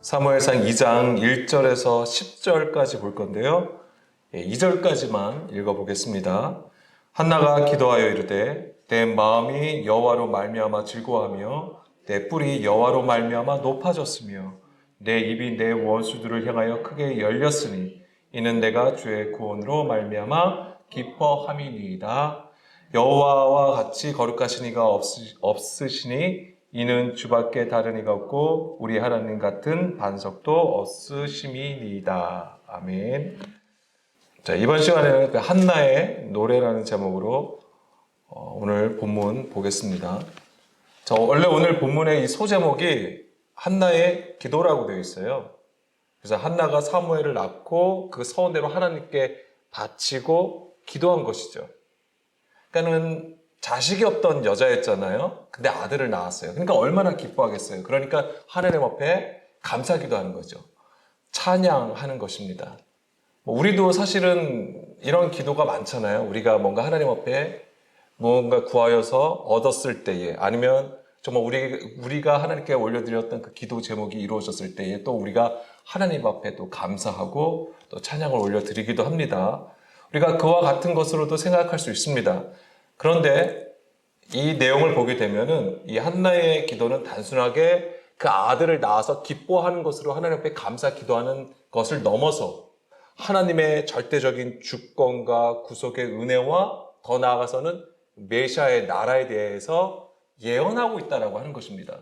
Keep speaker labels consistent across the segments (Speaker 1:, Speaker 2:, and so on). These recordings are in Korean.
Speaker 1: 사무엘상 2장 1절에서 10절까지 볼 건데요. 2절까지만 읽어보겠습니다. 한나가 기도하여 이르되 내 마음이 여호와로 말미암아 즐거워하며 내 뿔이 여호와로 말미암아 높아졌으며 내 입이 내 원수들을 향하여 크게 열렸으니 이는 내가 주의 구원으로 말미암아 기뻐함이니이다. 여호와와 같이 거룩하신 이가 없으시니 이는 주밖에 다른 이가 없고 우리 하나님 같은 반석도 없으심이니이다. 아멘. 자, 이번 시간에는 그 한나의 노래라는 제목으로 오늘 본문 보겠습니다. 자, 원래 오늘 본문의 이 소제목이 한나의 기도라고 되어 있어요. 그래서 한나가 사무엘을 낳고 그 서원대로 하나님께 바치고 기도한 것이죠. 그러니까는 자식이 없던 여자였잖아요. 근데 아들을 낳았어요. 그러니까 얼마나 기뻐하겠어요. 그러니까 하나님 앞에 감사기도 하는 거죠. 찬양하는 것입니다. 우리도 사실은 이런 기도가 많잖아요. 우리가 뭔가 하나님 앞에 뭔가 구하여서 얻었을 때에, 아니면 정말 우리가 하나님께 올려드렸던 그 기도 제목이 이루어졌을 때에 또 우리가 하나님 앞에 또 감사하고 또 찬양을 올려드리기도 합니다. 우리가 그와 같은 것으로도 생각할 수 있습니다. 그런데 이 내용을 보게 되면은 이 한나의 기도는 단순하게 그 아들을 낳아서 기뻐하는 것으로 하나님 앞에 감사 기도하는 것을 넘어서 하나님의 절대적인 주권과 구속의 은혜와 더 나아가서는 메시아의 나라에 대해서 예언하고 있다라고 하는 것입니다.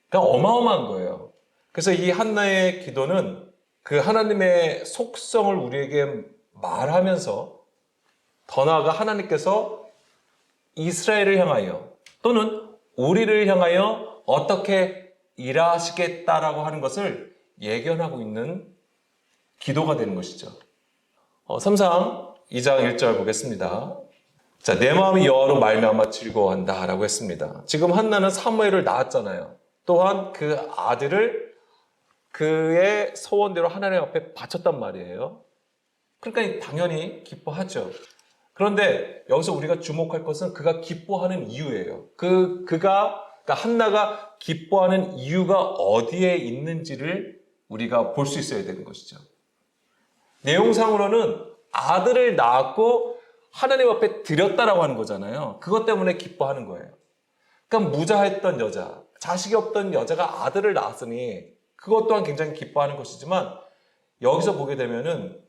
Speaker 1: 그러니까 어마어마한 거예요. 그래서 이 한나의 기도는 그 하나님의 속성을 우리에게 말하면서 더 나아가 하나님께서 이스라엘을 향하여 또는 우리를 향하여 어떻게 일하시겠다라고 하는 것을 예견하고 있는 기도가 되는 것이죠. 3상 2장 1절 보겠습니다. 자, 내 마음이 여호와로 말미암아 즐거워한다 라고 했습니다. 지금 한나는 사무엘을 낳았잖아요. 또한 그 아들을 그의 소원대로 하나님 앞에 바쳤단 말이에요. 그러니까 당연히 기뻐하죠. 그런데 여기서 우리가 주목할 것은 그가 기뻐하는 이유예요. 그러니까 한나가 기뻐하는 이유가 어디에 있는지를 우리가 볼 수 있어야 되는 것이죠. 내용상으로는 아들을 낳았고 하나님 앞에 드렸다라고 하는 거잖아요. 그것 때문에 기뻐하는 거예요. 그러니까 무자했던 여자, 자식이 없던 여자가 아들을 낳았으니 그것 또한 굉장히 기뻐하는 것이지만 여기서 보게 되면은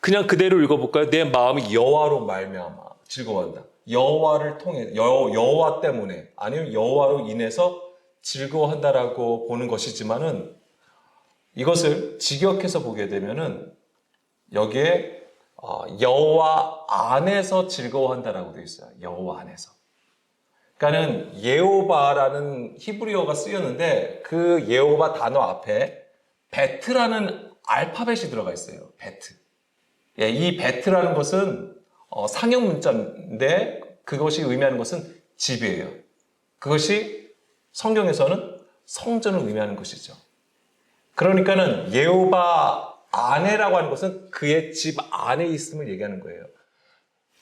Speaker 1: 그냥 그대로 읽어볼까요? 내 마음이 여호와로 말미암아 즐거워한다. 여호와를 통해 여호와 때문에 아니면 여호와로 인해서 즐거워한다라고 보는 것이지만은 이것을 직역해서 보게 되면은 여기에 여호와 안에서 즐거워한다라고 되어 있어요. 여호와 안에서. 그러니까는 예호바라는 히브리어가 쓰였는데 그 예호바 단어 앞에 베트라는 알파벳이 들어가 있어요. 베트. 이 베트라는 것은 상형 문자인데 그것이 의미하는 것은 집이에요. 그것이 성경에서는 성전을 의미하는 것이죠. 그러니까는 여호와 안에라고 하는 것은 그의 집 안에 있음을 얘기하는 거예요.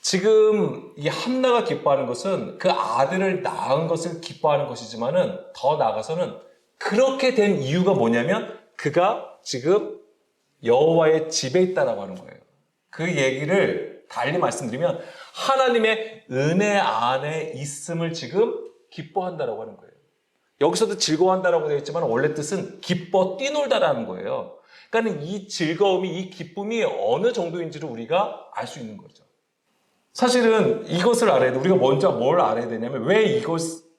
Speaker 1: 지금 이 한나가 기뻐하는 것은 그 아들을 낳은 것을 기뻐하는 것이지만은 더 나아가서는 그렇게 된 이유가 뭐냐면 그가 지금 여호와의 집에 있다라고 하는 거예요. 그 얘기를 달리 말씀드리면 하나님의 은혜 안에 있음을 지금 기뻐한다라고 하는 거예요. 여기서도 즐거워한다라고 되어 있지만 원래 뜻은 기뻐 뛰놀다라는 거예요. 그러니까 이 즐거움이, 이 기쁨이 어느 정도인지를 우리가 알 수 있는 거죠. 사실은 이것을 알아야 돼. 우리가 먼저 뭘 알아야 되냐면 왜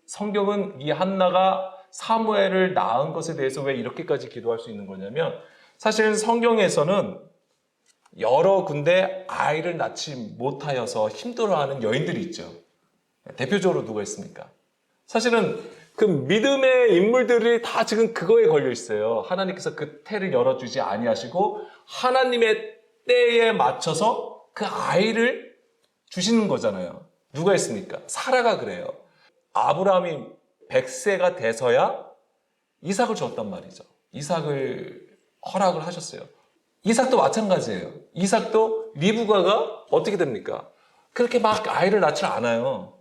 Speaker 1: 성경은 이 한나가 사무엘을 낳은 것에 대해서 왜 이렇게까지 기도할 수 있는 거냐면 사실은 성경에서는 여러 군데 아이를 낳지 못하여서 힘들어하는 여인들이 있죠. 대표적으로 누가 있습니까? 사실은 그 믿음의 인물들이 다 지금 그거에 걸려 있어요. 하나님께서 그 태를 열어주지 아니하시고 하나님의 때에 맞춰서 그 아이를 주시는 거잖아요. 누가 있습니까? 사라가 그래요. 아브라함이 100세가 돼서야 이삭을 줬단 말이죠. 이삭을 허락을 하셨어요. 이삭도 마찬가지예요. 이삭도 리브가가 어떻게 됩니까? 그렇게 막 아이를 낳지 않아요.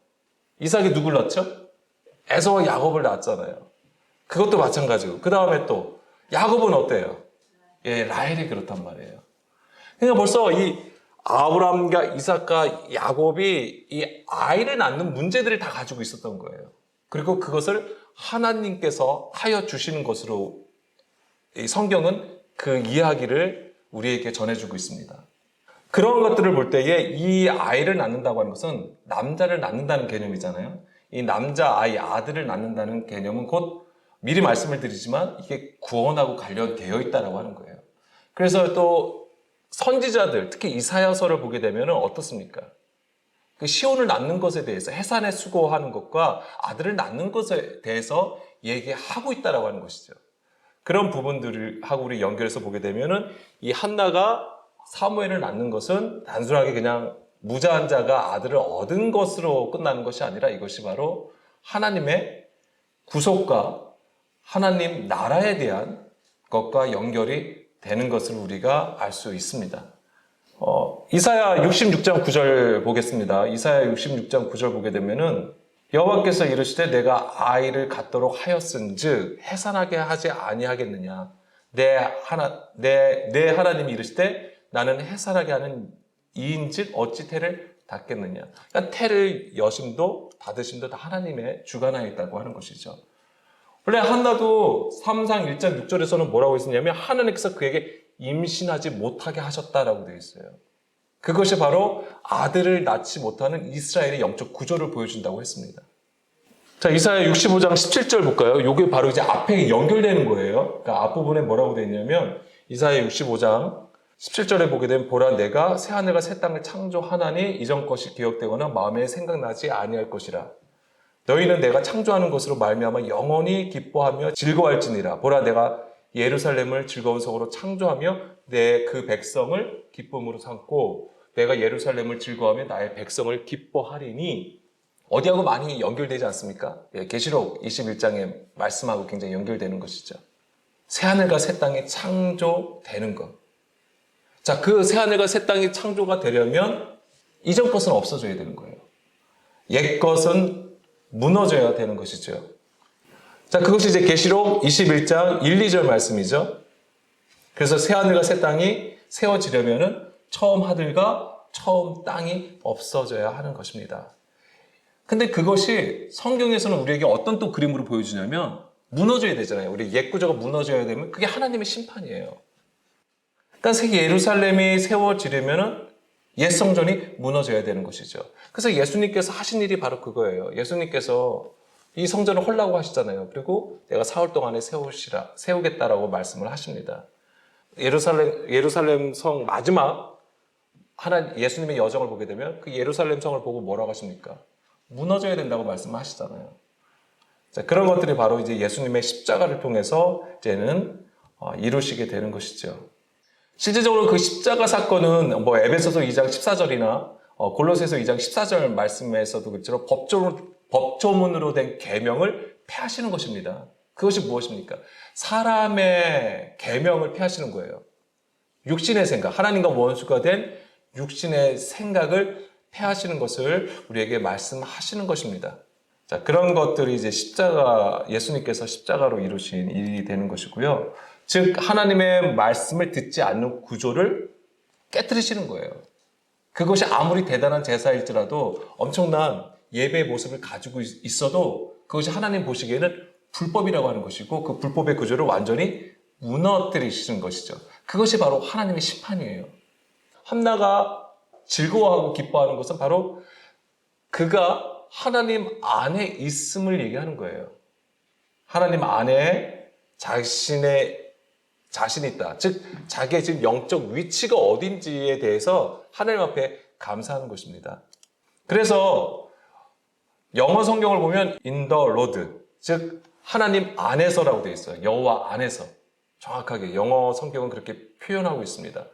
Speaker 1: 이삭이 누굴 낳죠? 에서와 야곱을 낳았잖아요. 그것도 마찬가지고 그 다음에 또 야곱은 어때요? 예, 라헬이 그렇단 말이에요. 그러니까 벌써 이 아브라함과 이삭과 야곱이 이 아이를 낳는 문제들을 다 가지고 있었던 거예요. 그리고 그것을 하나님께서 하여 주시는 것으로 이 성경은 그 이야기를 우리에게 전해주고 있습니다. 그런 것들을 볼 때에 이 아이를 낳는다고 하는 것은 남자를 낳는다는 개념이잖아요. 이 남자 아이, 아들을 낳는다는 개념은 곧 미리 말씀을 드리지만 이게 구원하고 관련되어 있다고 하는 거예요. 그래서 또 선지자들, 특히 이사야서를 보게 되면 어떻습니까? 그 시온을 낳는 것에 대해서 해산에 수고하는 것과 아들을 낳는 것에 대해서 얘기하고 있다고 하는 것이죠. 그런 부분들을 하고 우리 연결해서 보게 되면은 이 한나가 사무엘을 낳는 것은 단순하게 그냥 무자한 자가 아들을 얻은 것으로 끝나는 것이 아니라 이것이 바로 하나님의 구속과 하나님 나라에 대한 것과 연결이 되는 것을 우리가 알 수 있습니다. 이사야 66장 9절 보겠습니다. 이사야 66장 9절 보게 되면은 여호와께서 이르시되 내가 아이를 갖도록 하였은즉 해산하게 하지 아니하겠느냐. 내 하나님이 이르시되 나는 해산하게 하는 이인즉 어찌 태를 닫겠느냐. 그러니까 태를 여심도 닫으심도 다 하나님의 주관하에 있다고 하는 것이죠. 원래 한나도 3상 1장 6절에서는 뭐라고 했었냐면 하나님께서 그에게 임신하지 못하게 하셨다라고 되어 있어요. 그것이 바로 아들을 낳지 못하는 이스라엘의 영적 구조를 보여준다고 했습니다. 자, 이사야 65장 17절 볼까요? 이게 바로 이제 앞에 연결되는 거예요. 그러니까 앞부분에 뭐라고 되어 있냐면 이사야 65장 17절에 보게 되면 보라 내가 새하늘과 새 땅을 창조하나니 이전 것이 기억되거나 마음에 생각나지 아니할 것이라. 너희는 내가 창조하는 것으로 말미암아 영원히 기뻐하며 즐거워할지니라. 보라 내가 예루살렘을 즐거운 성으로 창조하며 내 그 백성을 기쁨으로 삼고 내가 예루살렘을 즐거워하며 나의 백성을 기뻐하리니. 어디하고 많이 연결되지 않습니까? 예, 계시록 21장의 말씀하고 굉장히 연결되는 것이죠. 새하늘과 새 땅이 창조되는 것. 자, 그 새하늘과 새 땅이 창조가 되려면 이전 것은 없어져야 되는 거예요. 옛 것은 무너져야 되는 것이죠. 자, 그것이 이제 계시록 21장 1, 2절 말씀이죠. 그래서 새하늘과 새 땅이 세워지려면은 처음 하늘과 처음 땅이 없어져야 하는 것입니다. 근데 그것이 성경에서는 우리에게 어떤 또 그림으로 보여주냐면 무너져야 되잖아요. 우리 옛 구조가 무너져야 되면 그게 하나님의 심판이에요. 그러니까 새 예루살렘이 세워지려면은 옛 성전이 무너져야 되는 것이죠. 그래서 예수님께서 하신 일이 바로 그거예요. 예수님께서 이 성전을 헐라고 하시잖아요. 그리고 내가 사흘 동안에 세우겠다라고 말씀을 하십니다. 예루살렘 성 마지막 예수님의 여정을 보게 되면 그 예루살렘 성을 보고 뭐라고 하십니까? 무너져야 된다고 말씀하시잖아요. 자, 그런 것들이 바로 이제 예수님의 십자가를 통해서 이제는 이루시게 되는 것이죠. 실제적으로 그 십자가 사건은 뭐 에베소서 2장 14절이나 골로새서 2장 14절 말씀에서도 그렇죠. 법조문으로 된 계명을 폐하시는 것입니다. 그것이 무엇입니까? 사람의 계명을 폐하시는 거예요. 육신의 생각, 하나님과 원수가 된 육신의 생각을 폐하시는 것을 우리에게 말씀하시는 것입니다. 자, 그런 것들이 이제 예수님께서 십자가로 이루신 일이 되는 것이고요. 즉, 하나님의 말씀을 듣지 않는 구조를 깨트리시는 거예요. 그것이 아무리 대단한 제사일지라도 엄청난 예배의 모습을 가지고 있어도 그것이 하나님 보시기에는 불법이라고 하는 것이고 그 불법의 구조를 완전히 무너뜨리시는 것이죠. 그것이 바로 하나님의 심판이에요. 한나가 즐거워하고 기뻐하는 것은 바로 그가 하나님 안에 있음을 얘기하는 거예요. 하나님 안에 자신이 있다. 즉 자기의 지금 영적 위치가 어딘지에 대해서 하나님 앞에 감사하는 것입니다. 그래서 영어 성경을 보면 in the Lord, 즉 하나님 안에서라고 되어 있어요. 여호와 안에서. 정확하게 영어 성경은 그렇게 표현하고 있습니다.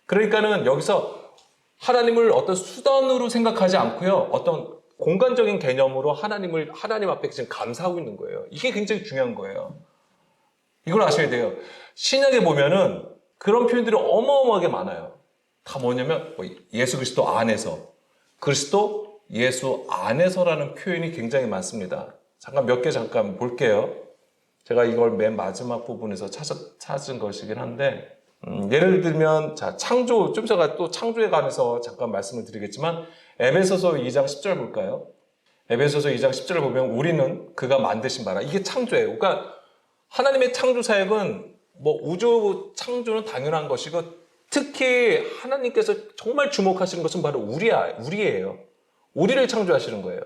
Speaker 1: 그러니까는 여기서 하나님을 어떤 수단으로 생각하지 않고요. 어떤 공간적인 개념으로 하나님 앞에 지금 감사하고 있는 거예요. 이게 굉장히 중요한 거예요. 이걸 아셔야 돼요. 신약에 보면은 그런 표현들이 어마어마하게 많아요. 다 뭐냐면 예수 그리스도 안에서, 그리스도 예수 안에서라는 표현이 굉장히 많습니다. 몇 개 잠깐 볼게요. 제가 이걸 맨 마지막 부분에서 찾은 것이긴 한데, 예를 들면, 자, 창조, 좀 제가 또 창조에 관해서 잠깐 말씀을 드리겠지만, 에베소서 2장 10절 볼까요? 에베소서 2장 10절을 보면 우리는 그가 만드신 바라. 이게 창조예요. 그러니까 하나님의 창조 사역은 뭐 우주 창조는 당연한 것이고 특히 하나님께서 정말 주목하시는 것은 바로 우리예요. 우리를 창조하시는 거예요.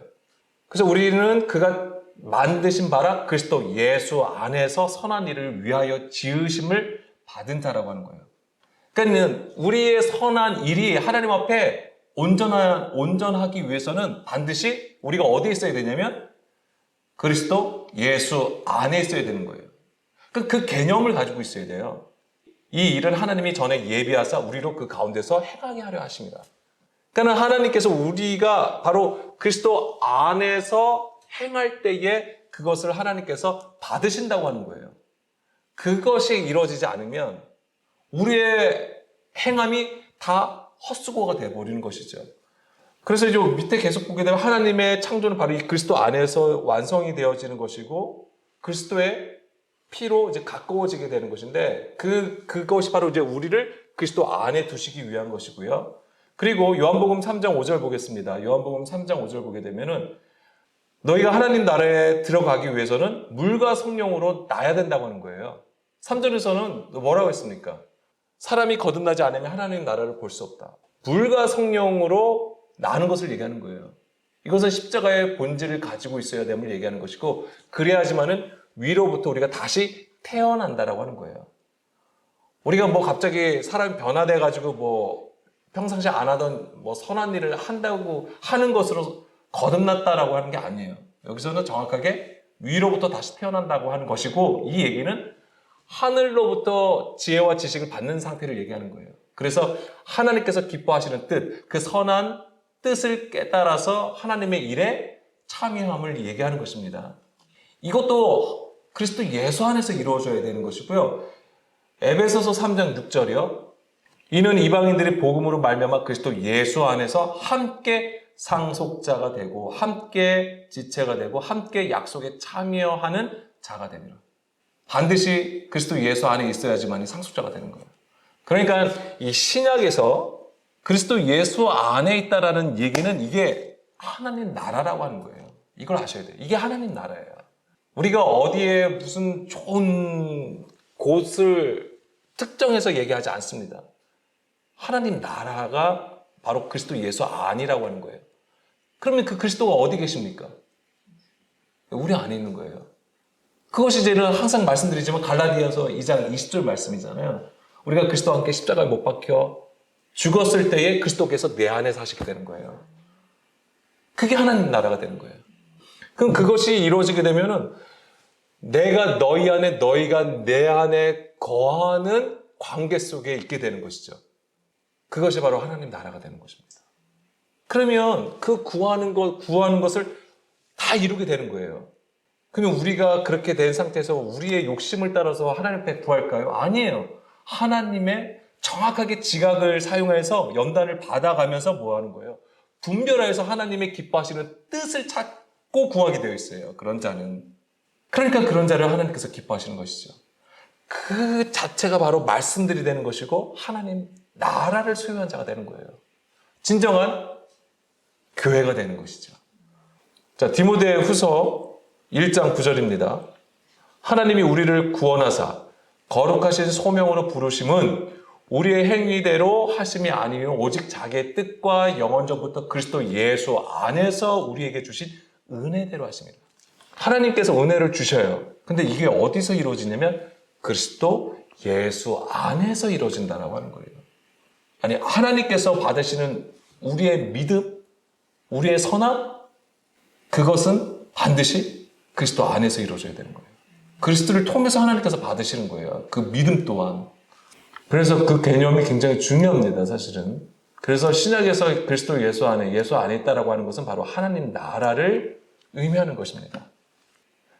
Speaker 1: 그래서 우리는 그가 만드신 바라 그리스도 예수 안에서 선한 일을 위하여 지으심을 받은 자라고 하는 거예요. 그러니까 우리의 선한 일이 하나님 앞에 온전하기 위해서는 반드시 우리가 어디에 있어야 되냐면 그리스도 예수 안에 있어야 되는 거예요. 그 개념을 가지고 있어야 돼요. 이 일은 하나님이 전에 예비하사 우리로 그 가운데서 행하게 하려 하십니다. 그러니까 하나님께서 우리가 바로 그리스도 안에서 행할 때에 그것을 하나님께서 받으신다고 하는 거예요. 그것이 이루어지지 않으면 우리의 행함이 다 헛수고가 되어버리는 것이죠. 그래서 이제 밑에 계속 보게 되면 하나님의 창조는 바로 이 그리스도 안에서 완성이 되어지는 것이고 그리스도의 피로 이제 가까워지게 되는 것인데 그것이 바로 이제 우리를 그리스도 안에 두시기 위한 것이고요. 그리고 요한복음 3장 5절 보겠습니다. 요한복음 3장 5절 보게 되면은 너희가 하나님 나라에 들어가기 위해서는 물과 성령으로 나야 된다고 하는 거예요. 3절에서는 뭐라고 했습니까? 사람이 거듭나지 않으면 하나님 나라를 볼 수 없다. 물과 성령으로 나는 것을 얘기하는 거예요. 이것은 십자가의 본질을 가지고 있어야 됨을 얘기하는 것이고 그래야지만은 위로부터 우리가 다시 태어난다라고 하는 거예요. 우리가 뭐 갑자기 사람이 변화돼 가지고 뭐 평상시에 안 하던 뭐 선한 일을 한다고 하는 것으로 거듭났다라고 하는 게 아니에요. 여기서는 정확하게 위로부터 다시 태어난다고 하는 것이고 이 얘기는 하늘로부터 지혜와 지식을 받는 상태를 얘기하는 거예요. 그래서 하나님께서 기뻐하시는 뜻, 그 선한 뜻을 깨달아서 하나님의 일에 참여함을 얘기하는 것입니다. 이것도 그리스도 예수 안에서 이루어져야 되는 것이고요. 에베소서 3장 6절이요. 이는 이방인들이 복음으로 말미암아 그리스도 예수 안에서 함께 상속자가 되고 함께 지체가 되고 함께 약속에 참여하는 자가 됩니다. 반드시 그리스도 예수 안에 있어야지만 상속자가 되는 거예요. 그러니까 이 신약에서 그리스도 예수 안에 있다라는 얘기는 이게 하나님 나라라고 하는 거예요. 이걸 아셔야 돼요. 이게 하나님 나라예요. 우리가 어디에 무슨 좋은 곳을 특정해서 얘기하지 않습니다. 하나님 나라가 바로 그리스도 예수 안이라고 하는 거예요. 그러면 그 그리스도가 어디 계십니까? 우리 안에 있는 거예요. 그것이 저는 항상 말씀드리지만 갈라디아서 2장 20절 말씀이잖아요. 우리가 그리스도와 함께 십자가에 못 박혀 죽었을 때에 그리스도께서 내 안에 사시게 되는 거예요. 그게 하나님 나라가 되는 거예요. 그럼 그것이 이루어지게 되면은 내가 너희 안에 너희가 내 안에 거하는 관계 속에 있게 되는 것이죠. 그것이 바로 하나님 나라가 되는 것입니다. 그러면 그 구하는 것을 다 이루게 되는 거예요. 그러면 우리가 그렇게 된 상태에서 우리의 욕심을 따라서 하나님 앞에 구할까요? 아니에요. 하나님의 정확하게 지각을 사용해서 연단을 받아가면서 뭐 하는 거예요? 분별하여서 하나님의 기뻐하시는 뜻을 찾고 구하게 되어 있어요. 그런 자는. 그러니까 그런 자를 하나님께서 기뻐하시는 것이죠. 그 자체가 바로 말씀들이 되는 것이고 하나님 나라를 소유한 자가 되는 거예요. 진정한 교회가 되는 것이죠. 자, 디모데 후서 1장 9절입니다. 하나님이 우리를 구원하사 거룩하신 소명으로 부르심은 우리의 행위대로 하심이 아니요 오직 자기의 뜻과 영원전부터 그리스도 예수 안에서 우리에게 주신 은혜대로 하십니다. 하나님께서 은혜를 주셔요. 근데 이게 어디서 이루어지냐면 그리스도 예수 안에서 이루어진다라고 하는 거예요. 아니 하나님께서 받으시는 우리의 믿음, 우리의 선함, 그것은 반드시 그리스도 안에서 이루어져야 되는 거예요. 그리스도를 통해서 하나님께서 받으시는 거예요. 그 믿음 또한. 그래서 그 개념이 굉장히 중요합니다, 사실은. 그래서 신약에서 그리스도 예수 안에 있다라고 하는 것은 바로 하나님 나라를 의미하는 것입니다.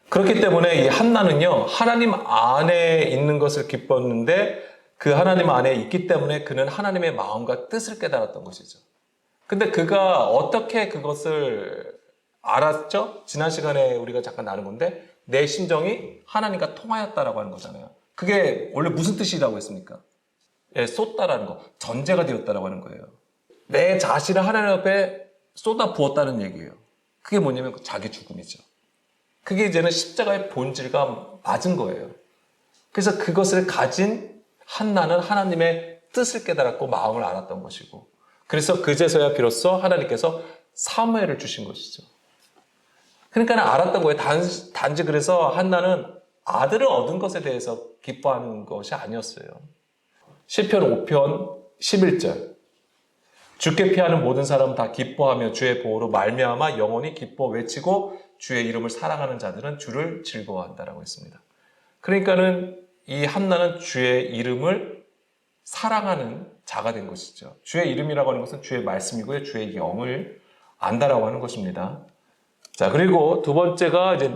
Speaker 1: 그렇기 때문에 이 한나는요, 하나님 안에 있는 것을 기뻤는데 그 하나님 안에 있기 때문에 그는 하나님의 마음과 뜻을 깨달았던 것이죠. 근데 그가 어떻게 그것을 알았죠? 지난 시간에 우리가 잠깐 나눈 건데 내 심정이 하나님과 통하였다라고 하는 거잖아요. 그게 원래 무슨 뜻이라고 했습니까? 예, 쏟다라는 거. 전제가 되었다라고 하는 거예요. 내 자신을 하나님 앞에 쏟아 부었다는 얘기예요. 그게 뭐냐면 자기 죽음이죠. 그게 이제는 십자가의 본질과 맞은 거예요. 그래서 그것을 가진 한나는 하나님의 뜻을 깨달았고 마음을 알았던 것이고, 그래서 그제서야 비로소 하나님께서 사무엘을 주신 것이죠. 그러니까 알았던 거예요. 단지 그래서 한나는 아들을 얻은 것에 대해서 기뻐하는 것이 아니었어요. 시편 5편 11절. 주께 피하는 모든 사람은 다 기뻐하며 주의 보호로 말미암아 영원히 기뻐 외치고 주의 이름을 사랑하는 자들은 주를 즐거워한다라고 했습니다. 그러니까는 이 한나는 주의 이름을 사랑하는 자가 된 것이죠. 주의 이름이라고 하는 것은 주의 말씀이고요. 주의 영을 안다라고 하는 것입니다. 자, 그리고 두 번째가 이제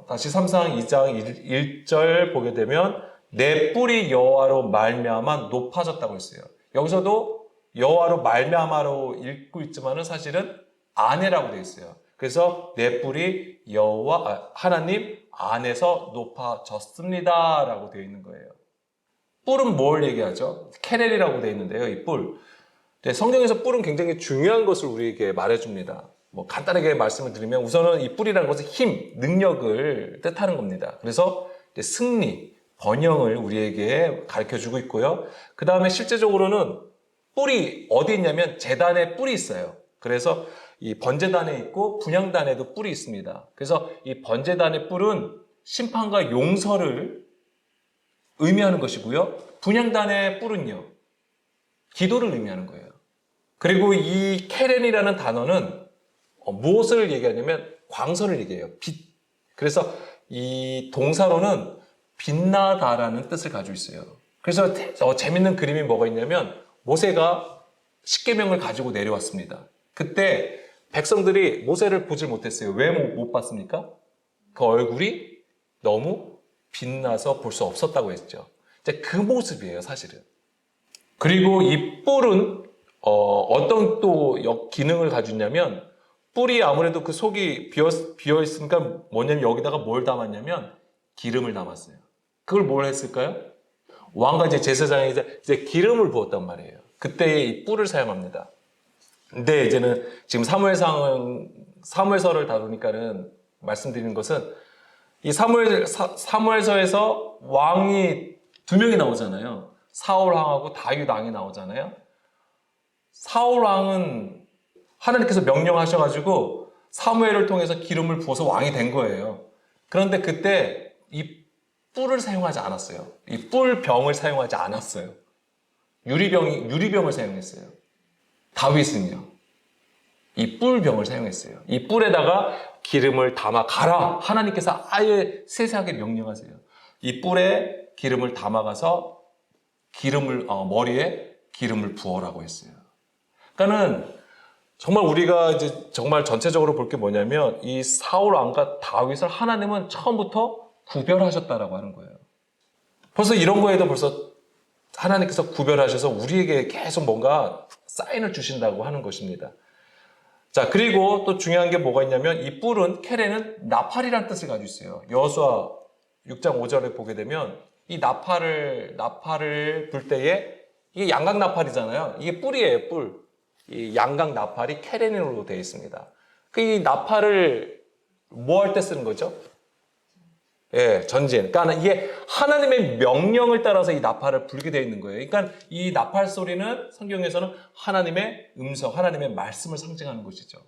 Speaker 1: 다시 3상 2장 1절 보게 되면 내 뿔이 여호와로 말미암아 높아졌다고 했어요. 여기서도 여호와로 말미암아로 읽고 있지만은 사실은 아내라고 되어 있어요. 그래서 내 뿔이 하나님 안에서 높아졌습니다라고 되어 있는 거예요. 뿔은 뭘 얘기하죠? 케렐이라고 되어 있는데요. 이 뿔. 성경에서 뿔은 굉장히 중요한 것을 우리에게 말해줍니다. 간단하게 말씀을 드리면 우선은 이 뿔이라는 것은 힘, 능력을 뜻하는 겁니다. 그래서 승리, 번영을 우리에게 가르쳐주고 있고요. 그 다음에 실제적으로는 뿔이 어디 있냐면 제단에 뿔이 있어요. 그래서 이 번제단에 있고 분향단에도 뿔이 있습니다. 그래서 이 번제단의 뿔은 심판과 용서를 의미하는 것이고요. 분향단의 뿔은요, 기도를 의미하는 거예요. 그리고 이 케렌이라는 단어는 무엇을 얘기하냐면 광선을 얘기해요. 빛. 그래서 이 동사로는 빛나다라는 뜻을 가지고 있어요. 그래서 재밌는 그림이 뭐가 있냐면 모세가 십계명을 가지고 내려왔습니다. 그때 백성들이 모세를 보질 못했어요. 왜 못 봤습니까? 그 얼굴이 너무 빛나서 볼 수 없었다고 했죠. 이제 그 모습이에요, 사실은. 그리고 이 뿔은 어떤 또 기능을 가지고 있냐면 뿔이 아무래도 그 속이 비어 있으니까 뭐냐면 여기다가 뭘 담았냐면 기름을 담았어요. 그걸 뭘 했을까요? 왕과 이제 제사장이 이제 기름을 부었단 말이에요. 그때 이 뿔을 사용합니다. 근데 이제는 지금 사무엘서를 다루니까는 말씀드리는 것은 이 사무엘서에서 왕이 두 명이 나오잖아요. 사울 왕하고 다윗 왕이 나오잖아요. 사울 왕은 하나님께서 명령하셔가지고 사무엘을 통해서 기름을 부어서 왕이 된 거예요. 그런데 그때 이 뿔을 사용하지 않았어요. 이 뿔병을 사용하지 않았어요. 유리병을 사용했어요. 다윗은요, 이 뿔병을 사용했어요. 이 뿔에다가 기름을 담아 가라. 하나님께서 아예 세세하게 명령하세요. 이 뿔에 기름을 담아가서 머리에 기름을 부어라고 했어요. 그러니까는 정말 우리가 이제 정말 전체적으로 볼 게 뭐냐면 이 사울 왕과 다윗을 하나님은 처음부터 구별하셨다라고 하는 거예요. 벌써 이런 거에도 벌써 하나님께서 구별하셔서 우리에게 계속 뭔가 사인을 주신다고 하는 것입니다. 자, 그리고 또 중요한 게 뭐가 있냐면 이 뿔은 케레는 나팔이라는 뜻을 가지고 있어요. 여호수아 6장 5절에 보게 되면 이 나팔을 불 때에 이게 양각 나팔이잖아요. 이게 뿔이에요, 뿔. 이 양각 나팔이 케렌으로 되어 있습니다. 이 나팔을 뭐 할 때 쓰는 거죠? 예, 전진. 그러니까 이게 하나님의 명령을 따라서 이 나팔을 불게 되어 있는 거예요. 그러니까 이 나팔 소리는 성경에서는 하나님의 음성, 하나님의 말씀을 상징하는 것이죠.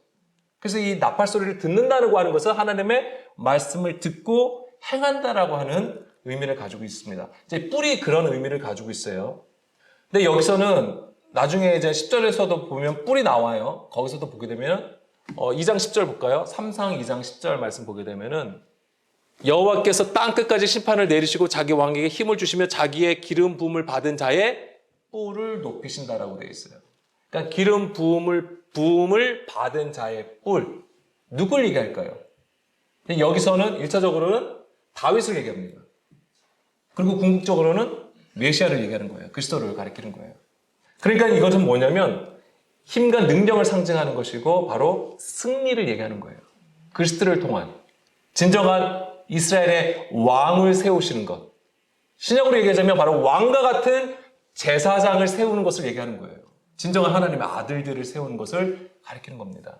Speaker 1: 그래서 이 나팔 소리를 듣는다고 하는 것은 하나님의 말씀을 듣고 행한다라고 하는 의미를 가지고 있습니다. 이제 뿔이 그런 의미를 가지고 있어요. 근데 여기서는 나중에 이제 10절에서도 보면 뿔이 나와요. 거기서도 보게 되면 2장 10절 볼까요? 3상 2장 10절 말씀 보게 되면은 여호와께서 땅 끝까지 심판을 내리시고 자기 왕에게 힘을 주시며 자기의 기름 부음을 받은 자의 뿔을 높이신다라고 되어 있어요. 그러니까 기름 부음을 받은 자의 뿔. 누굴 얘기할까요? 여기서는 1차적으로는 다윗을 얘기합니다. 그리고 궁극적으로는 메시아를 얘기하는 거예요. 그리스도를 가리키는 거예요. 그러니까 이것은 뭐냐면 힘과 능력을 상징하는 것이고 바로 승리를 얘기하는 거예요. 그리스도를 통한. 진정한 이스라엘의 왕을 세우시는 것. 신약으로 얘기하자면 바로 왕과 같은 제사장을 세우는 것을 얘기하는 거예요. 진정한 하나님의 아들들을 세우는 것을 가리키는 겁니다.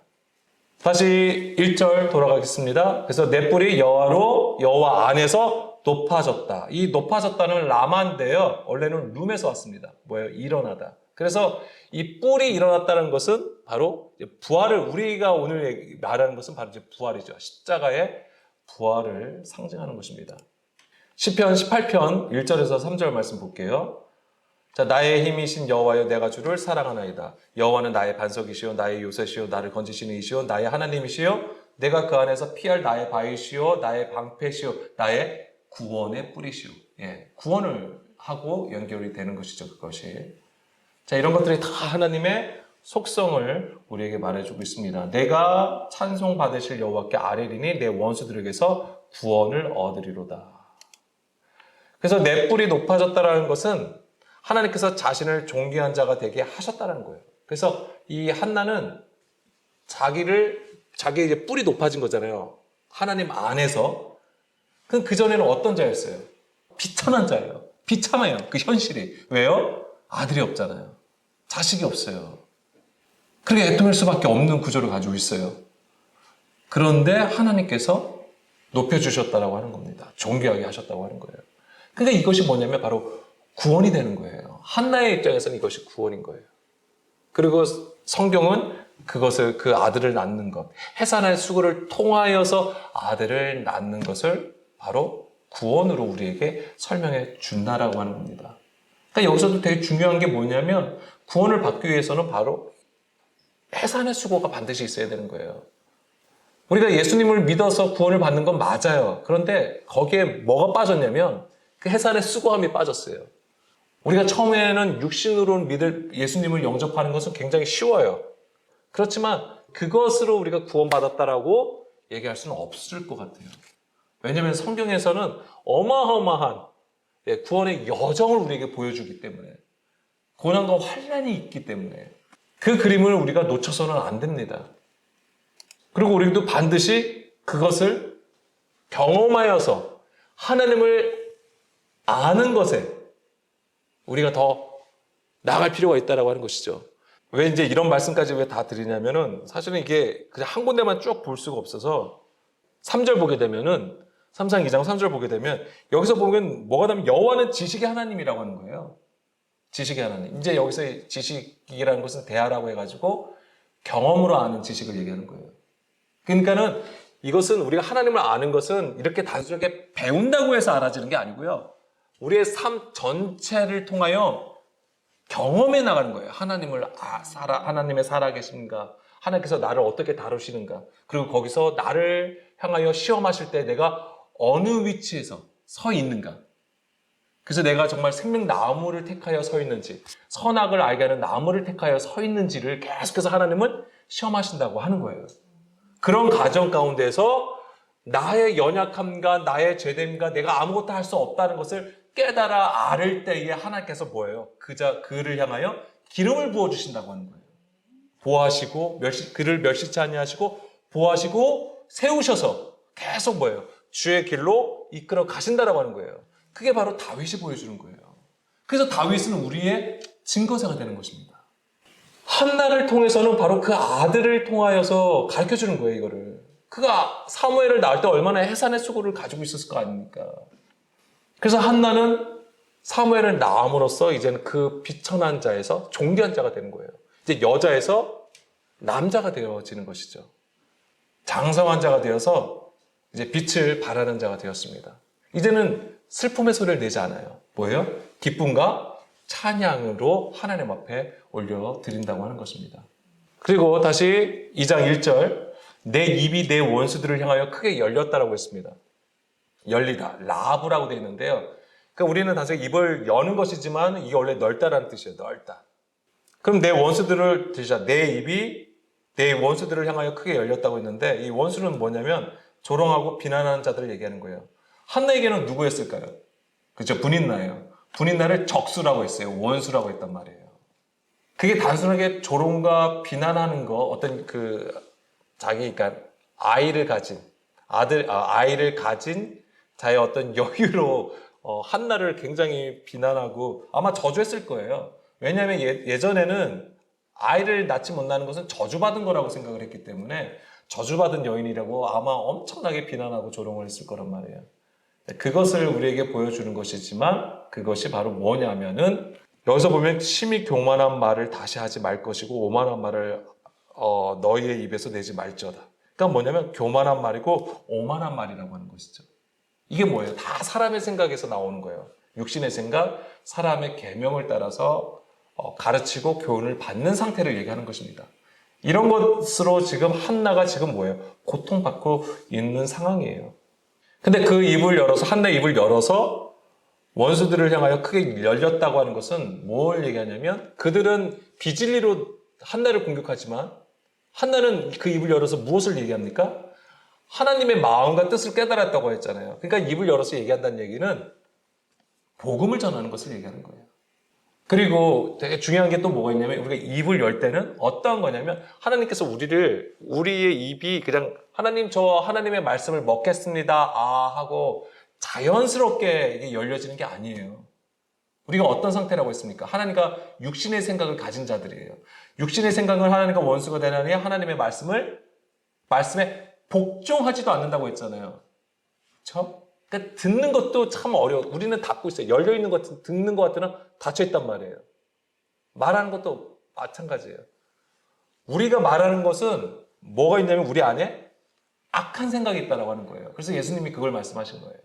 Speaker 1: 다시 1절 돌아가겠습니다. 그래서 내 뿔이 여호와 안에서 높아졌다. 이 높아졌다는 라마인데요. 원래는 룸에서 왔습니다. 뭐예요? 일어나다. 그래서 이 뿔이 일어났다는 것은 바로 부활을, 우리가 오늘 말하는 것은 바로 이제 부활이죠. 십자가의 부활을 상징하는 것입니다. 시편 18편 1절에서 3절 말씀 볼게요. 자, 나의 힘이신 여호와여, 내가 주를 사랑하나이다. 여호와는 나의 반석이시요 나의 요새시요 나를 건지시는 이시요 나의 하나님이시요 내가 그 안에서 피할 나의 바위시요 나의 방패시요 나의 구원의 뿌리시요. 예, 구원을 하고 연결이 되는 것이죠, 그것이. 자, 이런 것들이 다 하나님의 속성을 우리에게 말해주고 있습니다. 내가 찬송 받으실 여호와께 아뢰리니 내 원수들에게서 구원을 얻으리로다. 그래서 내 뿔이 높아졌다라는 것은 하나님께서 자신을 존귀한 자가 되게 하셨다는 거예요. 그래서 이 한나는 자기 이제 뿔이 높아진 거잖아요. 하나님 안에서. 그럼 그전에는 어떤 자였어요? 비천한 자예요. 비참해요. 그 현실이. 왜요? 아들이 없잖아요. 자식이 없어요. 그렇게 애통할 수밖에 없는 구조를 가지고 있어요. 그런데 하나님께서 높여주셨다라고 하는 겁니다. 존귀하게 하셨다고 하는 거예요. 그러니까 이것이 뭐냐면 바로 구원이 되는 거예요. 한나의 입장에서는 이것이 구원인 거예요. 그리고 성경은 그것을, 그 아들을 낳는 것, 해산의 수고를 통하여서 아들을 낳는 것을 바로 구원으로 우리에게 설명해 준다라고 하는 겁니다. 그러니까 여기서도 되게 중요한 게 뭐냐면 구원을 받기 위해서는 바로 해산의 수고가 반드시 있어야 되는 거예요. 우리가 예수님을 믿어서 구원을 받는 건 맞아요. 그런데 거기에 뭐가 빠졌냐면 그 해산의 수고함이 빠졌어요. 우리가 처음에는 육신으로 믿을 예수님을 영접하는 것은 굉장히 쉬워요. 그렇지만 그것으로 우리가 구원받았다라고 얘기할 수는 없을 것 같아요. 왜냐하면 성경에서는 어마어마한 구원의 여정을 우리에게 보여주기 때문에, 고난과 환난이 있기 때문에 그 그림을 우리가 놓쳐서는 안 됩니다. 그리고 우리도 반드시 그것을 경험하여서 하나님을 아는 것에 우리가 더 나아갈 필요가 있다고 하는 것이죠. 왜 이제 이런 말씀까지 왜 다 드리냐면은 사실은 이게 그냥 한 군데만 쭉 볼 수가 없어서 3절 보게 되면은 3상 2장 3절 보게 되면 여기서 보면 뭐가 되면 여호와는 지식의 하나님이라고 하는 거예요. 지식의 하나님. 이제 여기서 지식이라는 것은 대하라고 해가지고 경험으로 아는 지식을 얘기하는 거예요. 그러니까는 이것은 우리가 하나님을 아는 것은 이렇게 단순하게 배운다고 해서 알아지는 게 아니고요. 우리의 삶 전체를 통하여 경험해 나가는 거예요. 하나님의 살아계신가, 하나님께서 나를 어떻게 다루시는가, 그리고 거기서 나를 향하여 시험하실 때 내가 어느 위치에서 서 있는가. 그래서 내가 정말 생명나무를 택하여 서 있는지, 선악을 알게 하는 나무를 택하여 서 있는지를 계속해서 하나님은 시험하신다고 하는 거예요. 그런 과정 가운데서 나의 연약함과 나의 죄됨과 내가 아무것도 할 수 없다는 것을 깨달아 알을 때에 하나님께서 뭐예요? 그를 향하여 기름을 부어주신다고 하는 거예요. 보호하시고 그를 멸시치 아니하시고 보호하시고 세우셔서 계속 뭐예요? 주의 길로 이끌어 가신다라고 하는 거예요. 그게 바로 다윗이 보여주는 거예요. 그래서 다윗은 우리의 증거자가 되는 것입니다. 한나를 통해서는 바로 그 아들을 통하여서 가르쳐주는 거예요, 이거를. 그가 사무엘을 낳을 때 얼마나 해산의 수고를 가지고 있었을 거 아닙니까? 그래서 한나는 사무엘을 낳음으로써 이제는 그 비천한 자에서 존귀한 자가 되는 거예요. 이제 여자에서 남자가 되어지는 것이죠. 장성한 자가 되어서 이제 빛을 발하는 자가 되었습니다. 이제는 슬픔의 소리를 내지 않아요. 뭐예요? 기쁨과 찬양으로 하나님 앞에 올려드린다고 하는 것입니다. 그리고 다시 2장 1절, 내 입이 내 원수들을 향하여 크게 열렸다라고 했습니다. 열리다, 라브라고 되어 있는데요. 그러니까 우리는 단순히 입을 여는 것이지만 이게 원래 넓다라는 뜻이에요. 넓다. 그럼 내 원수들을 드시자. 내 입이 내 원수들을 향하여 크게 열렸다고 했는데 이 원수는 뭐냐면 조롱하고 비난하는 자들을 얘기하는 거예요. 한나에게는 누구였을까요? 그렇죠. 분인나예요. 분인나를 적수라고 했어요. 원수라고 했단 말이에요. 그게 단순하게 조롱과 비난하는 거, 어떤 그 자기, 그러니까 아이를 가진 아이를 가진 자의 어떤 여유로 한나를 굉장히 비난하고 아마 저주했을 거예요. 왜냐하면 예전에는 아이를 낳지 못하는 것은 저주받은 거라고 생각을 했기 때문에 저주받은 여인이라고 아마 엄청나게 비난하고 조롱을 했을 거란 말이에요. 그것을 우리에게 보여주는 것이지만 그것이 바로 뭐냐면은 여기서 보면 심히 교만한 말을 다시 하지 말 것이고 오만한 말을 너희의 입에서 내지 말지어다. 그러니까 뭐냐면 교만한 말이고 오만한 말이라고 하는 것이죠. 이게 뭐예요? 다 사람의 생각에서 나오는 거예요. 육신의 생각, 사람의 계명을 따라서 가르치고 교훈을 받는 상태를 얘기하는 것입니다. 이런 것으로 지금 한나가 지금 뭐예요? 고통받고 있는 상황이에요. 근데 그 입을 열어서 한나의 입을 열어서 원수들을 향하여 크게 열렸다고 하는 것은 뭘 얘기하냐면 그들은 비진리로 한나를 공격하지만 한나는 그 입을 열어서 무엇을 얘기합니까? 하나님의 마음과 뜻을 깨달았다고 했잖아요. 그러니까 입을 열어서 얘기한다는 얘기는 복음을 전하는 것을 얘기하는 거예요. 그리고 되게 중요한 게 또 뭐가 있냐면 우리가 입을 열 때는 어떠한 거냐면 하나님께서 우리의 입이 그냥 하나님 저 하나님의 말씀을 먹겠습니다 하고 자연스럽게 이게 열려지는 게 아니에요. 우리가 어떤 상태라고 했습니까? 하나님과 육신의 생각을 가진 자들이에요. 육신의 생각을 하나님과 원수가 되나니 하나님의 말씀에 복종하지도 않는다고 했잖아요. 그렇죠? 그러니까 듣는 것도 참 어려워. 우리는 닫고 있어요. 열려있는 것, 듣는 것 같으나 닫혀있단 말이에요. 말하는 것도 마찬가지예요. 우리가 말하는 것은 뭐가 있냐면 우리 안에 악한 생각이 있다고 하는 거예요. 그래서 예수님이 그걸 말씀하신 거예요.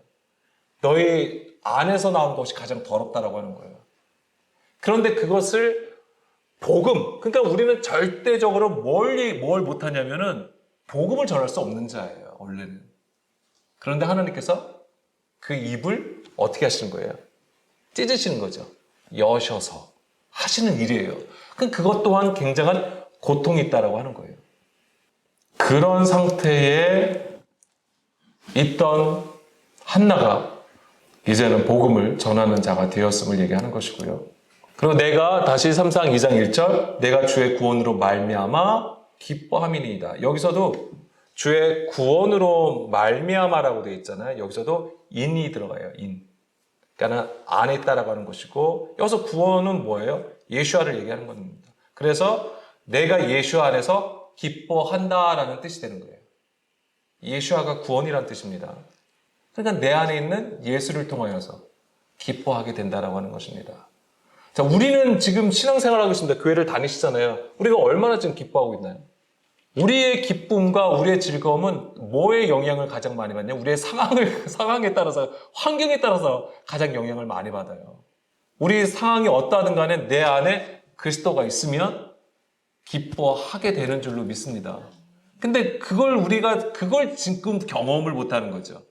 Speaker 1: 너희 안에서 나온 것이 가장 더럽다라고 하는 거예요. 그런데 그것을 복음, 그러니까 우리는 절대적으로 뭘 못하냐면은 복음을 전할 수 없는 자예요, 원래는. 그런데 하나님께서 그 입을 어떻게 하시는 거예요? 찢으시는 거죠. 여셔서 하시는 일이에요. 그것 또한 굉장한 고통이 있다라고 하는 거예요. 그런 상태에 있던 한나가 이제는 복음을 전하는 자가 되었음을 얘기하는 것이고요. 그리고 내가 다시 3상 2장 1절 내가 주의 구원으로 말미암아 기뻐함이니이다. 여기서도 주의 구원으로 말미암아라고 되어 있잖아요. 여기서도 인이 들어가요. 인. 그러니까 안에 있다라고 하는 것이고 여기서 구원은 뭐예요? 예수아를 얘기하는 겁니다. 그래서 내가 예수 안에서 기뻐한다라는 뜻이 되는 거예요. 예수아가 구원이라는 뜻입니다. 그러니까 내 안에 있는 예수를 통하여서 기뻐하게 된다라고 하는 것입니다. 자, 우리는 지금 신앙생활하고 있습니다. 교회를 다니시잖아요. 우리가 얼마나 지금 기뻐하고 있나요? 우리의 기쁨과 우리의 즐거움은 뭐에 영향을 가장 많이 받냐? 우리의 상황에 따라서, 환경에 따라서 가장 영향을 많이 받아요. 우리 상황이 어떠하든 간에 내 안에 그리스도가 있으면 기뻐하게 되는 줄로 믿습니다. 근데 그걸 지금 경험을 못하는 거죠.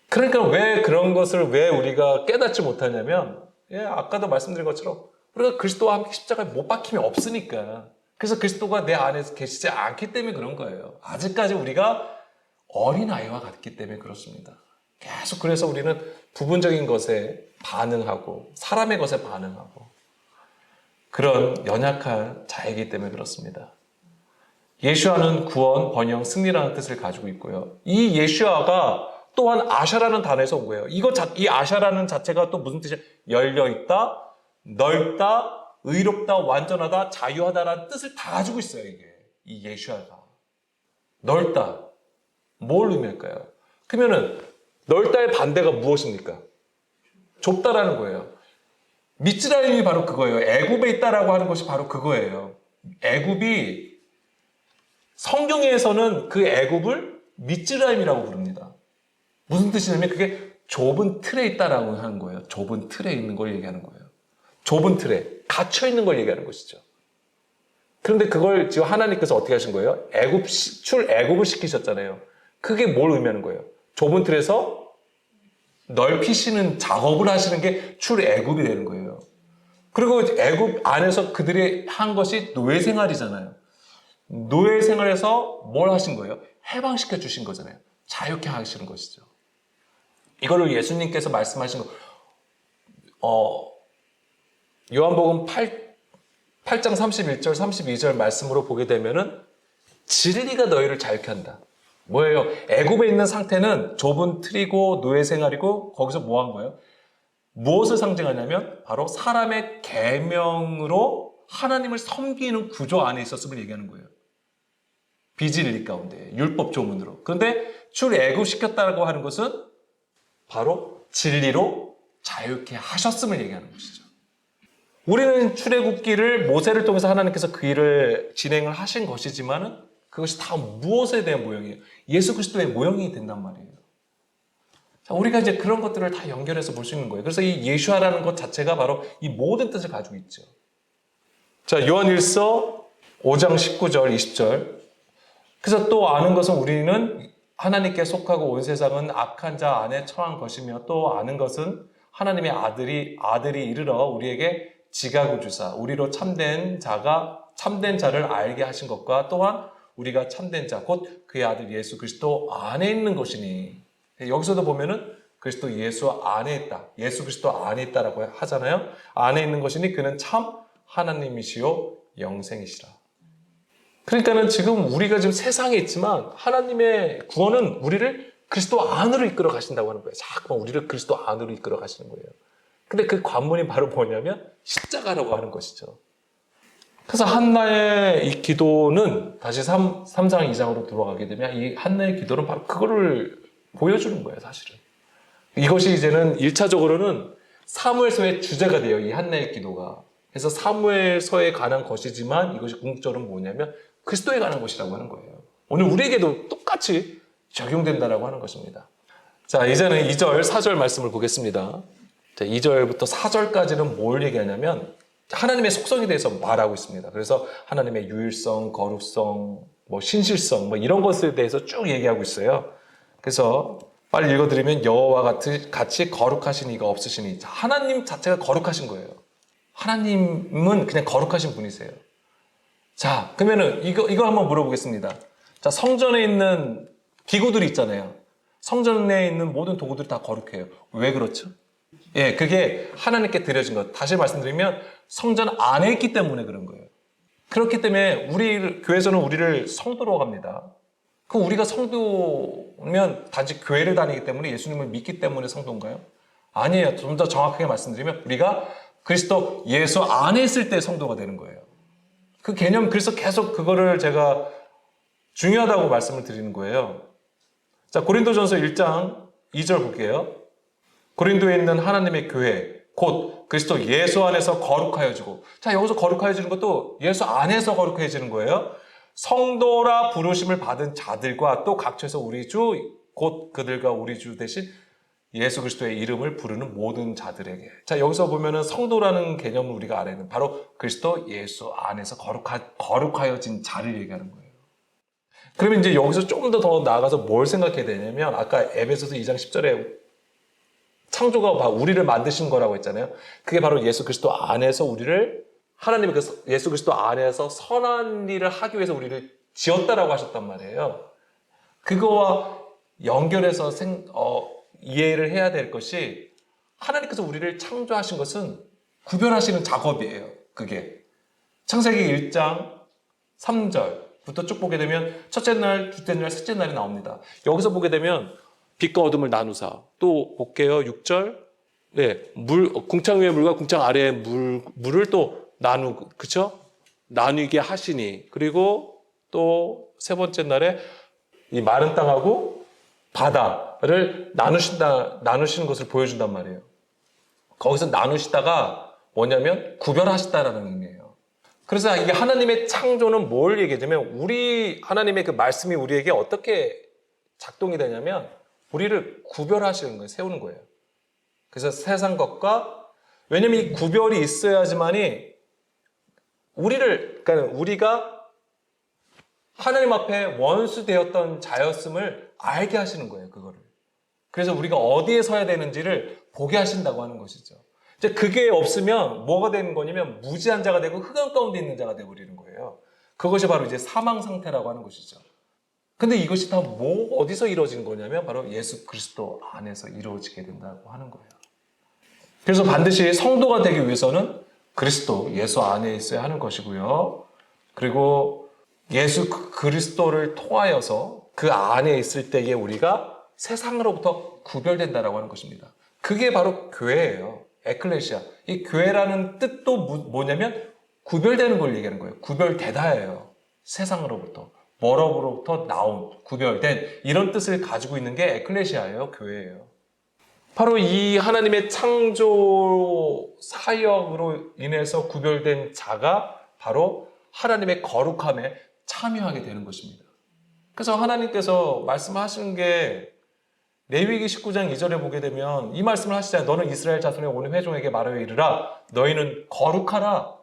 Speaker 1: 그러니까 왜 그런 것을 왜 우리가 깨닫지 못하냐면, 아까도 말씀드린 것처럼 우리가 그리스도와 함께 십자가에 못 박힘이 없으니까. 그래서 그리스도가 내 안에서 계시지 않기 때문에 그런 거예요. 아직까지 우리가 어린아이와 같기 때문에 그렇습니다. 계속 그래서 우리는 부분적인 것에 반응하고 사람의 것에 반응하고 그런 연약한 자이기 때문에 그렇습니다. 예수아는 구원, 번영, 승리라는 뜻을 가지고 있고요. 이 예수아가 또한 아샤라는 단어에서 온 거예요. 이 아샤라는 자체가 또 무슨 뜻이에요? 열려있다, 넓다, 의롭다, 완전하다, 자유하다라는 뜻을 다 가지고 있어요, 이게. 이 예수아가. 넓다. 뭘 의미할까요? 그러면은, 넓다의 반대가 무엇입니까? 좁다라는 거예요. 미츠라임이 바로 그거예요. 애굽에 있다라고 하는 것이 바로 그거예요. 애굽이, 성경에서는 그 애굽을 미츠라임이라고 부릅니다. 무슨 뜻이냐면 그게 좁은 틀에 있다라고 하는 거예요. 좁은 틀에 있는 걸 얘기하는 거예요. 좁은 틀에 갇혀 있는 걸 얘기하는 것이죠. 그런데 그걸 지금 하나님께서 어떻게 하신 거예요? 애굽을 시키셨잖아요. 그게 뭘 의미하는 거예요? 좁은 틀에서 넓히시는 작업을 하시는 게 출애굽이 되는 거예요. 그리고 애굽 안에서 그들이 한 것이 노예 생활이잖아요. 노예 생활에서 뭘 하신 거예요? 해방시켜 주신 거잖아요. 자유케 하시는 것이죠. 이거를 예수님께서 말씀하신 거, 요한복음 8장 31절, 32절 말씀으로 보게 되면은 진리가 너희를 자유케 한다. 뭐예요? 애굽에 있는 상태는 좁은 틀이고 노예 생활이고 거기서 뭐 한 거예요? 무엇을 상징하냐면 바로 사람의 계명으로 하나님을 섬기는 구조 안에 있었음을 얘기하는 거예요. 비진리 가운데 율법 조문으로. 그런데 출애굽시켰다고 하는 것은 바로 진리로 자유케 하셨음을 얘기하는 것이죠. 우리는 출애굽기를 모세를 통해서 하나님께서 그 일을 진행을 하신 것이지만은 그것이 다 무엇에 대한 모형이에요? 예수 그리스도의 모형이 된단 말이에요. 자, 우리가 이제 그런 것들을 다 연결해서 볼 수 있는 거예요. 그래서 이 예수아라는 것 자체가 바로 이 모든 뜻을 가지고 있죠. 자, 요한일서 5장 19절, 20절. 그래서 또 아는 것은 우리는 하나님께 속하고 온 세상은 악한 자 안에 처한 것이며 또 아는 것은 하나님의 아들이 이르러 우리에게 지각을 주사 우리로 참된 자를 알게 하신 것과 또한 우리가 참된 자 곧 그의 아들 예수 그리스도 안에 있는 것이니. 여기서도 보면은 그리스도 예수 안에 있다. 예수 그리스도 안에 있다라고 하잖아요. 안에 있는 것이니 그는 참 하나님이시요 영생이시라. 그러니까는 지금 우리가 지금 세상에 있지만 하나님의 구원은 우리를 그리스도 안으로 이끌어 가신다고 하는 거예요. 자꾸만 우리를 그리스도 안으로 이끌어 가시는 거예요. 근데 그 관문이 바로 뭐냐면 십자가라고 하는 것이죠. 그래서 한나의 이 기도는 다시 3장 2장으로 들어가게 되면 이 한나의 기도는 바로 그거를 보여주는 거예요, 사실은. 이것이 이제는 1차적으로는 사무엘서의 주제가 돼요, 이 한나의 기도가. 그래서 사무엘서에 관한 것이지만 이것이 궁극적으로는 뭐냐면 그리스도에 관한 것이라고 하는 거예요. 오늘 우리에게도 똑같이 적용된다라고 하는 것입니다. 자, 이제는 2절, 4절 말씀을 보겠습니다. 자, 2절부터 4절까지는 뭘 얘기하냐면 하나님의 속성에 대해서 말하고 있습니다. 그래서 하나님의 유일성, 거룩성, 신실성, 이런 것에 대해서 쭉 얘기하고 있어요. 그래서 빨리 읽어드리면 여호와 같이 거룩하신 이가 없으시니. 자, 하나님 자체가 거룩하신 거예요. 하나님은 그냥 거룩하신 분이세요. 자, 그러면은 이거 한번 물어보겠습니다. 자, 성전에 있는 기구들이 있잖아요. 성전에 있는 모든 도구들이 다 거룩해요. 왜 그렇죠? 예, 그게 하나님께 드려진 것. 다시 말씀드리면 성전 안에 있기 때문에 그런 거예요. 그렇기 때문에 교회에서는 우리를 성도로 합니다. 그럼 우리가 성도면 단지 교회를 다니기 때문에 예수님을 믿기 때문에 성도인가요? 아니에요. 좀 더 정확하게 말씀드리면 우리가 그리스도 예수 안에 있을 때 성도가 되는 거예요. 그 개념, 그래서 계속 그거를 제가 중요하다고 말씀을 드리는 거예요. 자, 고린도전서 1장 2절 볼게요. 고린도에 있는 하나님의 교회, 곧 그리스도 예수 안에서 거룩하여지고. 자, 여기서 거룩하여지는 것도 예수 안에서 거룩해지는 거예요. 성도라 부르심을 받은 자들과 또 각처에서 우리 주, 곧 그들과 우리 주 대신 예수 그리스도의 이름을 부르는 모든 자들에게. 자, 여기서 보면은 성도라는 개념을 우리가 알아야 바로 그리스도 예수 안에서 거룩하여진 자를 얘기하는 거예요. 그러면 이제 여기서 조금 더 나아가서 뭘 생각해야 되냐면 아까 에베소서 2장 10절에 창조가 우리를 만드신 거라고 했잖아요. 그게 바로 예수 그리스도 안에서 우리를 하나님의 예수 그리스도 안에서 선한 일을 하기 위해서 우리를 지었다라고 하셨단 말이에요. 그거와 연결해서 이해를 해야 될 것이 하나님께서 우리를 창조하신 것은 구별하시는 작업이에요. 그게 창세기 1장 3절부터 쭉 보게 되면 첫째 날, 둘째 날, 셋째 날이 나옵니다. 여기서 보게 되면 빛과 어둠을 나누사. 또 볼게요. 6절. 네, 궁창 위의 물과 궁창 아래의 물을 또 그쵸? 나누게 하시니. 그리고 또 세 번째 날에 이 마른 땅하고 바다를 나누시는 것을 보여준단 말이에요. 거기서 나누시다가 뭐냐면 구별하시다라는 의미예요. 그래서 이게 하나님의 창조는 뭘 얘기하냐면 하나님의 그 말씀이 우리에게 어떻게 작동이 되냐면 우리를 구별하시는 거예요. 세우는 거예요. 그래서 세상 것과 왜냐면 이 구별이 있어야지만이 그러니까 우리가 하나님 앞에 원수 되었던 자였음을 알게 하시는 거예요. 그거를. 그래서 우리가 어디에 서야 되는지를 보게 하신다고 하는 것이죠. 이제 그게 없으면 뭐가 되는 거냐면 무지한 자가 되고 흑암 가운데 있는 자가 되어버리는 거예요. 그것이 바로 이제 사망 상태라고 하는 것이죠. 근데 이것이 다 어디서 이루어진 거냐면 바로 예수 그리스도 안에서 이루어지게 된다고 하는 거예요. 그래서 반드시 성도가 되기 위해서는 그리스도, 예수 안에 있어야 하는 것이고요. 그리고 예수 그리스도를 통하여서 그 안에 있을 때에 우리가 세상으로부터 구별된다라고 하는 것입니다. 그게 바로 교회예요. 에클레시아. 이 교회라는 뜻도 뭐냐면 구별되는 걸 얘기하는 거예요. 구별되다예요. 세상으로부터. 뭐로부터 나온, 구별된 이런 뜻을 가지고 있는 게 에클레시아예요. 교회예요. 바로 이 하나님의 창조 사역으로 인해서 구별된 자가 바로 하나님의 거룩함에 참여하게 되는 것입니다. 그래서 하나님께서 말씀하시는 게 레위기 19장 2절에 보게 되면 이 말씀을 하시잖아요. 너는 이스라엘 자손의 온 회종에게 말하여 이르라. 너희는 거룩하라.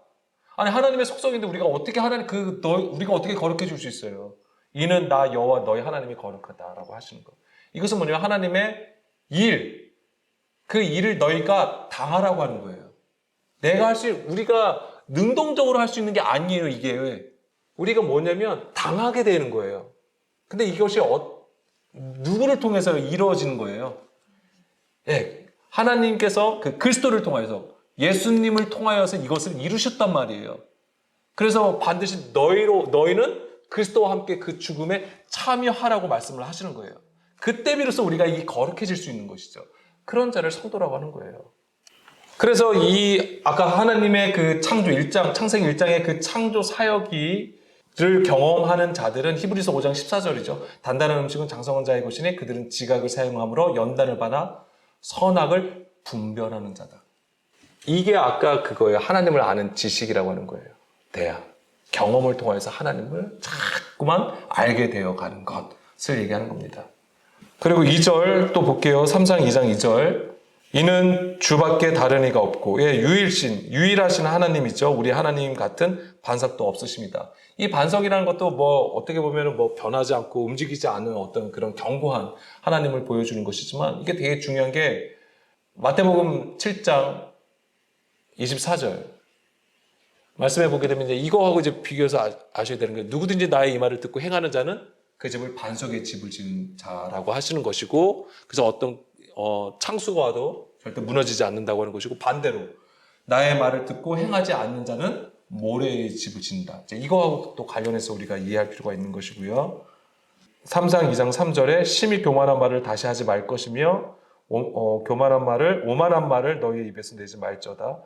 Speaker 1: 아니 하나님의 속성인데 우리가 어떻게 우리가 어떻게 거룩해 줄 수 있어요? 이는 나 여호와 너희 하나님이 거룩하다라고 하시는 거. 이것은 뭐냐면 하나님의 일, 그 일을 너희가 당하라고 하는 거예요. 우리가 능동적으로 할 수 있는 게 아니에요. 이게 우리가 뭐냐면 당하게 되는 거예요. 근데 이것이 누구를 통해서 이루어지는 거예요? 예, 하나님께서 그 그리스도를 통하여서 예수님을 통하여서 이것을 이루셨단 말이에요. 그래서 반드시 너희는 그리스도와 함께 그 죽음에 참여하라고 말씀을 하시는 거예요. 그때 비로소 우리가 이 거룩해질 수 있는 것이죠. 그런 자를 성도라고 하는 거예요. 그래서 아까 하나님의 그 창세기 1장의 그 창조 사역을 경험하는 자들은 히브리서 5장 14절이죠. 단단한 음식은 장성한 자의 것이니 그들은 지각을 사용함으로 연단을 받아 선악을 분별하는 자다. 이게 아까 그거예요. 하나님을 아는 지식이라고 하는 거예요. 경험을 통해서 하나님을 자꾸만 알게 되어가는 것을 얘기하는 겁니다. 그리고 2절 또 볼게요. 3장 2장 2절. 이는 주밖에 다른 이가 없고 유일하신 하나님이죠. 우리 하나님 같은 반석도 없으십니다. 이 반석이라는 것도 어떻게 보면 변하지 않고 움직이지 않는 어떤 그런 견고한 하나님을 보여주는 것이지만 이게 되게 중요한 게 마태복음 7장 24절 말씀해 보게 되면 이거하고 비교해서 아셔야 되는 거예요. 누구든지 나의 이 말을 듣고 행하는 자는 그 집을 반석의 집을 지은 자라고 하시는 것이고, 그래서 어떤 창수가 와도 절대 무너지지 않는다고 하는 것이고, 반대로 나의 말을 듣고 행하지 않는 자는 모래의 집을 짓는다. 이거하고 또 관련해서 우리가 이해할 필요가 있는 것이고요. 3장 2장 3절에 심히 교만한 말을 다시 하지 말 것이며 오만한 말을 너희 입에서 내지 말저다.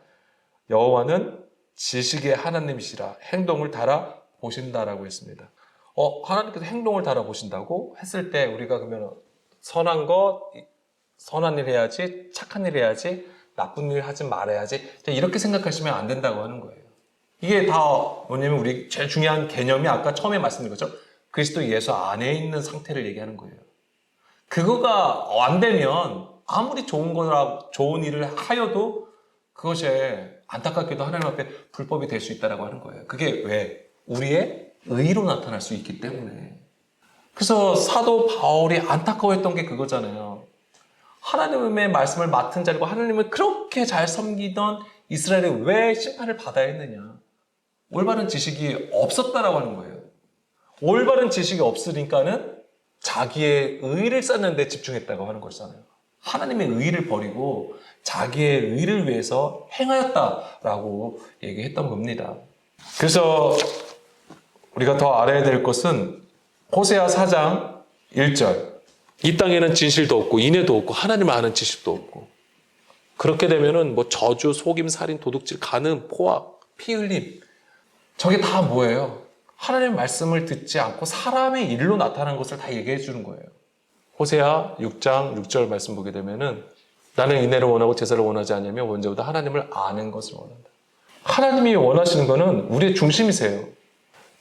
Speaker 1: 여호와는 지식의 하나님이시라 행동을 달아 보신다라고 했습니다. 하나님께서 행동을 달아 보신다고 했을 때 우리가 그러면 선한 일 해야지, 착한 일 해야지, 나쁜 일 하지 말아야지 이렇게 생각하시면 안 된다고 하는 거예요. 이게 다 뭐냐면 우리 제일 중요한 개념이 아까 처음에 말씀드린 것처럼 그리스도 예수 안에 있는 상태를 얘기하는 거예요. 그거가 안 되면 아무리 좋은 일을 하여도 그것이 안타깝게도 하나님 앞에 불법이 될 수 있다고 하는 거예요. 그게 왜? 우리의 의로 나타날 수 있기 때문에. 그래서 사도 바울이 안타까워했던 게 그거잖아요. 하나님의 말씀을 맡은 자리고 하나님을 그렇게 잘 섬기던 이스라엘이 왜 심판을 받아야 했느냐. 올바른 지식이 없었다라고 하는 거예요. 올바른 지식이 없으니까는 자기의 의를 쌓는 데 집중했다고 하는 거잖아요. 하나님의 의를 버리고 자기의 의를 위해서 행하였다라고 얘기했던 겁니다. 그래서 우리가 더 알아야 될 것은 호세아 4장 1절. 이 땅에는 진실도 없고 인애도 없고 하나님을 아는 지식도 없고, 그렇게 되면은 저주, 속임, 살인, 도둑질, 간음, 포악, 피 흘림, 저게 다 뭐예요? 하나님의 말씀을 듣지 않고 사람의 일로 나타나는 것을 다 얘기해 주는 거예요. 호세아 6장 6절 말씀 보게 되면은 나는 인애를 원하고 제사를 원하지 않으며 먼저보다 하나님을 아는 것을 원한다. 하나님이 원하시는 거는 우리의 중심이세요.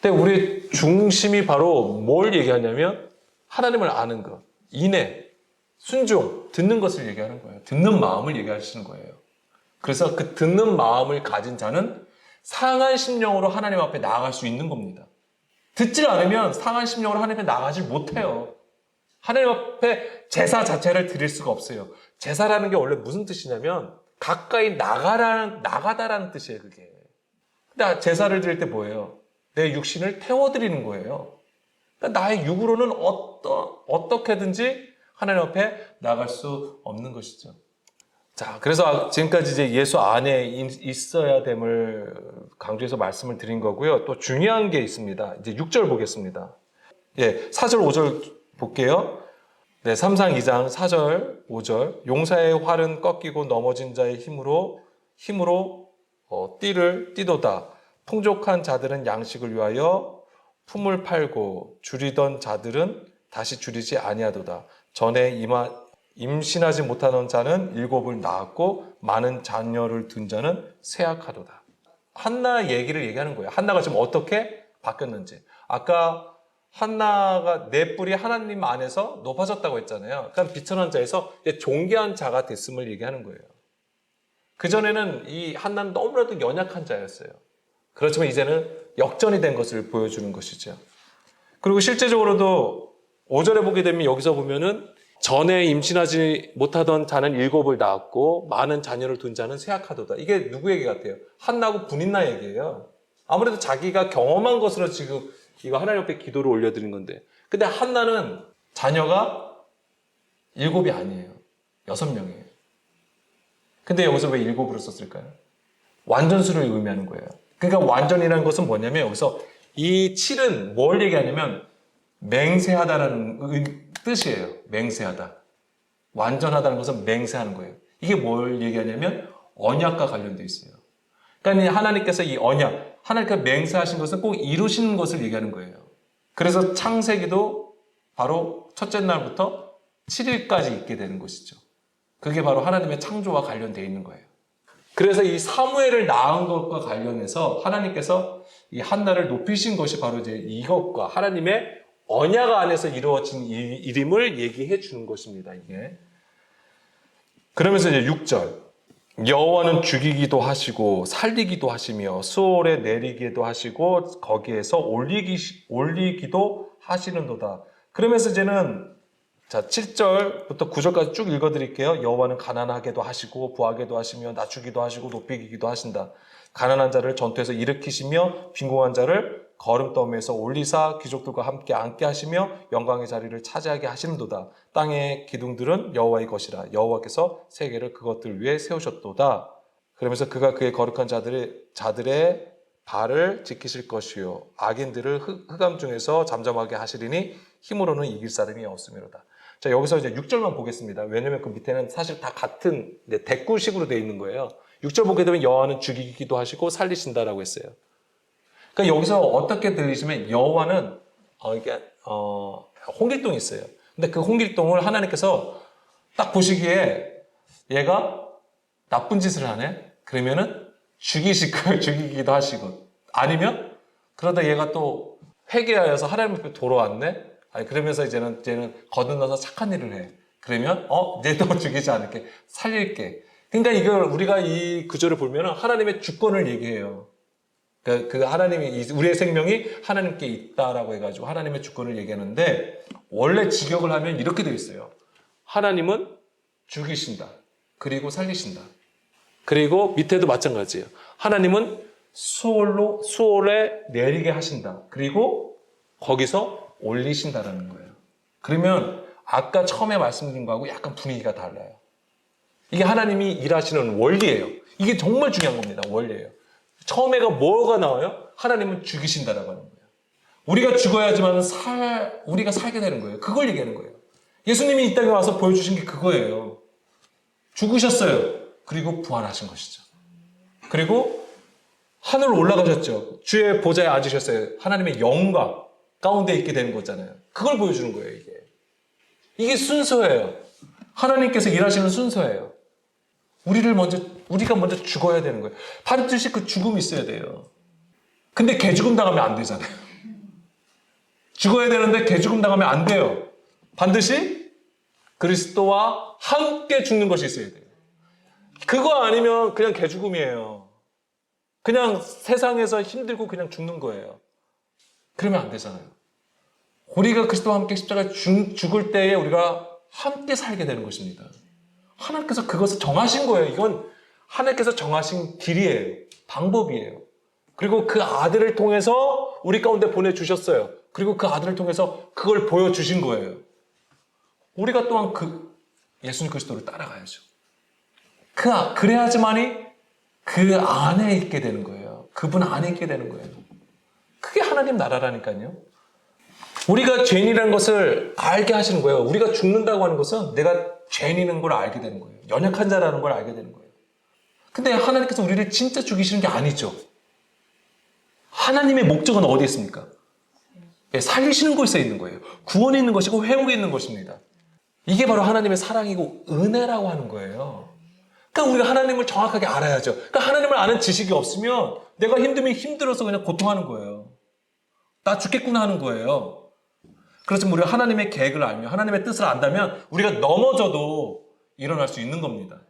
Speaker 1: 근데 우리의 중심이 바로 뭘 얘기하냐면 하나님을 아는 것, 인애, 순종, 듣는 것을 얘기하는 거예요. 듣는 마음을 얘기하시는 거예요. 그래서 그 듣는 마음을 가진 자는 상한 심령으로 하나님 앞에 나아갈 수 있는 겁니다. 듣지 않으면 상한 심령으로 하나님 앞에 나가질 못해요. 하나님 앞에 제사 자체를 드릴 수가 없어요. 제사라는 게 원래 무슨 뜻이냐면 가까이 나가다라는 뜻이에요, 그게. 근데 제사를 드릴 때 뭐예요? 내 육신을 태워드리는 거예요. 그러니까 나의 육으로는 어떻게든지 하나님 앞에 나갈 수 없는 것이죠. 자, 그래서 지금까지 이제 예수 안에 있어야 됨을 강조해서 말씀을 드린 거고요. 또 중요한 게 있습니다. 이제 6절 보겠습니다. 예, 4절, 5절 볼게요. 네, 3상 2장 4절, 5절. 용사의 활은 꺾이고 넘어진 자의 힘으로 띠를 띠도다. 풍족한 자들은 양식을 위하여 품을 팔고 줄이던 자들은 다시 줄이지 아니하도다. 전에 임신하지 못하던 자는 7을 낳았고 많은 자녀를 둔 자는 쇠약하도다. 한나 얘기를 얘기하는 거예요. 한나가 지금 어떻게 바뀌었는지. 아까 한나가 내 뿔이 하나님 안에서 높아졌다고 했잖아요. 그러니까 비천한 자에서 존귀한 자가 됐음을 얘기하는 거예요. 그전에는 이 한나는 너무나도 연약한 자였어요. 그렇지만 이제는 역전이 된 것을 보여주는 것이죠. 그리고 실제적으로도 5절에 보게 되면 여기서 보면은 전에 임신하지 못하던 자는 7을 낳았고 많은 자녀를 둔 자는 쇠약하도다. 이게 누구 얘기 같아요? 한나하고 분인나 얘기예요. 아무래도 자기가 경험한 것으로 지금 이거 하나님 앞에 기도를 올려드린 건데, 근데 한나는 자녀가 7이 아니에요. 6명이에요. 근데 여기서 왜 7으로 썼을까요? 완전수를 의미하는 거예요. 그러니까 완전이라는 것은 뭐냐면 여기서 이 7은 뭘 얘기하냐면 맹세하다라는 뜻이에요. 맹세하다. 완전하다는 것은 맹세하는 거예요. 이게 뭘 얘기하냐면 언약과 관련되어 있어요. 그러니까 하나님께서 이 언약, 하나님께서 맹세하신 것은 꼭 이루시는 것을 얘기하는 거예요. 그래서 창세기도 바로 첫째 날부터 7일까지 있게 되는 것이죠. 그게 바로 하나님의 창조와 관련되어 있는 거예요. 그래서 이 사무엘을 낳은 것과 관련해서 하나님께서 이 한나를 높이신 것이 바로 이제 이것과 하나님의 언약 안에서 이루어진 일임을 얘기해 주는 것입니다, 이게. 그러면서 이제 6절. 여호와는 죽이기도 하시고 살리기도 하시며 수월에 내리기도 하시고 거기에서 올리기도 하시는도다. 그러면서 이제는 자, 7절부터 9절까지 쭉 읽어드릴게요. 여호와는 가난하게도 하시고 부하게도 하시며 낮추기도 하시고 높이기도 하신다. 가난한 자를 전투에서 일으키시며 빈궁한 자를 거름더미에서 올리사 귀족들과 함께 앉게 하시며 영광의 자리를 차지하게 하시는도다. 땅의 기둥들은 여호와의 것이라. 여호와께서 세계를 그것들 위에 세우셨도다. 그러면서 그가 그의 거룩한 자들의 발을 지키실 것이요 악인들을 흑암 중에서 잠잠하게 하시리니 힘으로는 이길 사람이 없음이로다. 자, 여기서 이제 6절만 보겠습니다. 왜냐면 그 밑에는 사실 다 같은 대꾸식으로 되어 있는 거예요. 6절 보게 되면 여호와는 죽이기도 하시고 살리신다라고 했어요. 그러니까 여기서 어떻게 들리시면 여호와는 홍길동이 있어요. 근데 그 홍길동을 하나님께서 딱 보시기에 얘가 나쁜 짓을 하네? 그러면은 죽이기도 하시고, 아니면 그러다 얘가 또 회개하여서 하나님 앞에 돌아왔네? 아니, 그러면서 이제는 거듭나서 착한 일을 해. 그러면 얘도 죽이지 않을게. 살릴게. 그러니까 이걸 우리가 이 구절을 보면 하나님의 주권을 얘기해요. 그 하나님이 우리의 생명이 하나님께 있다라고 해가지고 하나님의 주권을 얘기하는데, 원래 직역을 하면 이렇게 되어 있어요. 하나님은 죽이신다. 그리고 살리신다. 그리고 밑에도 마찬가지예요. 하나님은 수월에 내리게 하신다. 그리고 거기서 올리신다라는 거예요. 그러면 아까 처음에 말씀드린 거하고 약간 분위기가 달라요. 이게 하나님이 일하시는 원리예요. 이게 정말 중요한 겁니다. 원리예요. 처음에가 뭐가 나와요? 하나님은 죽이신다라고 하는 거예요. 우리가 죽어야지만 우리가 살게 되는 거예요. 그걸 얘기하는 거예요. 예수님이 이 땅에 와서 보여주신 게 그거예요. 죽으셨어요. 그리고 부활하신 것이죠. 그리고 하늘로 올라가셨죠. 주의 보좌에 앉으셨어요. 하나님의 영광 가운데 있게 되는 거잖아요. 그걸 보여주는 거예요, 이게. 이게 순서예요. 하나님께서 일하시는 순서예요. 우리가 먼저 죽어야 되는 거예요. 반드시 그 죽음이 있어야 돼요. 근데 개죽음 당하면 안 되잖아요. 죽어야 되는데 개죽음 당하면 안 돼요. 반드시 그리스도와 함께 죽는 것이 있어야 돼요. 그거 아니면 그냥 개죽음이에요. 그냥 세상에서 힘들고 그냥 죽는 거예요. 그러면 안 되잖아요. 우리가 그리스도와 함께 십자가에 죽을 때에 우리가 함께 살게 되는 것입니다. 하나님께서 그것을 정하신 거예요. 이건 하나님께서 정하신 길이에요. 방법이에요. 그리고 그 아들을 통해서 우리 가운데 보내주셨어요. 그리고 그 아들을 통해서 그걸 보여주신 거예요. 우리가 또한 예수님 그리스도를 따라가야죠. 그래야지만이 그 안에 있게 되는 거예요. 그분 안에 있게 되는 거예요. 그게 하나님 나라라니까요. 우리가 죄인이라는 것을 알게 하시는 거예요. 우리가 죽는다고 하는 것은 내가 죄인인 걸 알게 되는 거예요. 연약한 자라는 걸 알게 되는 거예요. 근데 하나님께서 우리를 진짜 죽이시는 게 아니죠. 하나님의 목적은 어디에 있습니까? 살리시는 곳에 있는 거예요. 구원에 있는 것이고 회복에 있는 것입니다. 이게 바로 하나님의 사랑이고 은혜라고 하는 거예요. 그러니까 우리가 하나님을 정확하게 알아야죠. 그러니까 하나님을 아는 지식이 없으면 내가 힘들면 힘들어서 그냥 고통하는 거예요. 나 죽겠구나 하는 거예요. 그렇지만 우리가 하나님의 계획을 알면, 하나님의 뜻을 안다면 우리가 넘어져도 일어날 수 있는 겁니다.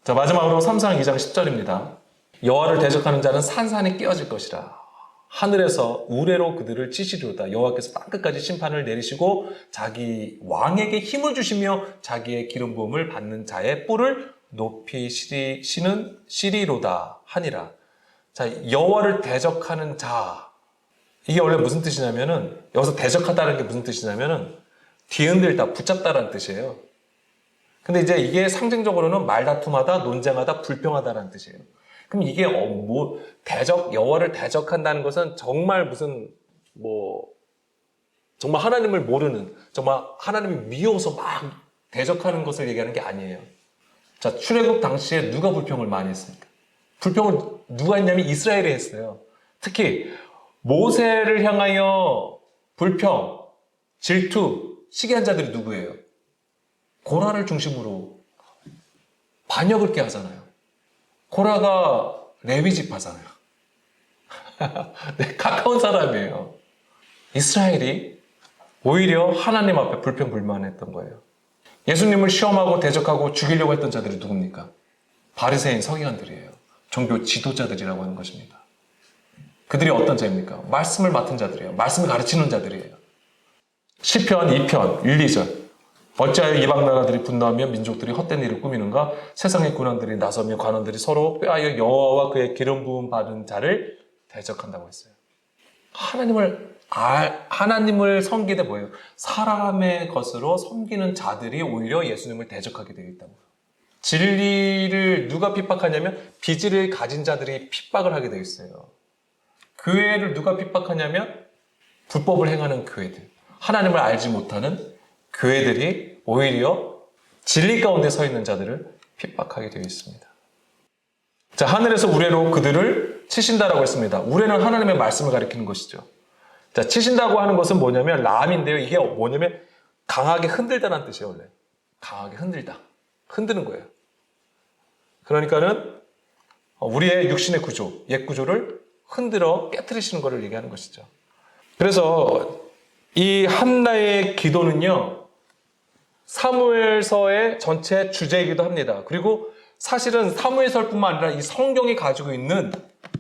Speaker 1: 자, 마지막으로 3상 2장 10절입니다. 여호와를 대적하는 자는 산산이 깨어질 것이라. 하늘에서 우레로 그들을 치시리로다. 여호와께서 땅끝까지 심판을 내리시고 자기 왕에게 힘을 주시며 자기의 기름 부음을 받는 자의 뿔을 높이 시리로다 하니라. 자, 여호와를 대적하는 자. 이게 원래 무슨 뜻이냐면은, 여기서 대적하다는 게 무슨 뜻이냐면은 뒤흔들다, 붙잡다라는 뜻이에요. 근데 이제 이게 상징적으로는 말다툼하다, 논쟁하다, 불평하다라는 뜻이에요. 그럼 이게 여호와를 대적한다는 것은 정말 정말 하나님을 모르는, 정말 하나님이 미워서 막 대적하는 것을 얘기하는 게 아니에요. 자, 출애굽 당시에 누가 불평을 많이 했습니까? 불평을 누가 했냐면 이스라엘이 했어요. 특히 모세를 향하여 불평, 질투, 시기한 자들이 누구예요? 고라를 중심으로 반역을 꽤 하잖아요. 고라가 레위 지파잖아요. 네, 가까운 사람이에요. 이스라엘이 오히려 하나님 앞에 불평불만했던 거예요. 예수님을 시험하고 대적하고 죽이려고 했던 자들이 누굽니까? 바리새인 서기관들이에요. 종교 지도자들이라고 하는 것입니다. 그들이 어떤 자입니까? 말씀을 맡은 자들이에요. 말씀을 가르치는 자들이에요. 시편 2편 1, 2절. 어찌하여 이방 나라들이 분노하며 민족들이 헛된 일을 꾸미는가? 세상의 군왕들이 나서며 관원들이 서로 꾀하여 여호와와 그의 기름 부음 받은 자를 대적한다고 했어요. 하나님을 섬기되 뭐예요? 사람의 것으로 섬기는 자들이 오히려 예수님을 대적하게 되어 있다고요. 진리를 누가 핍박하냐면 비질을 가진 자들이 핍박을 하게 되어 있어요. 교회를 누가 핍박하냐면 불법을 행하는 교회들, 하나님을 알지 못하는 교회들이 오히려 진리 가운데 서 있는 자들을 핍박하게 되어 있습니다. 자, 하늘에서 우레로 그들을 치신다라고 했습니다. 우레는 하나님의 말씀을 가리키는 것이죠. 자, 치신다고 하는 것은 뭐냐면 람인데요. 이게 뭐냐면 강하게 흔들다라는 뜻이에요. 원래 강하게 흔들다, 흔드는 거예요. 그러니까는 우리의 육신의 구조, 옛 구조를 흔들어 깨트리시는 것을 얘기하는 것이죠. 그래서 이 한나의 기도는요, 사무엘서의 전체 주제이기도 합니다. 그리고 사실은 사무엘서뿐만 아니라 이 성경이 가지고 있는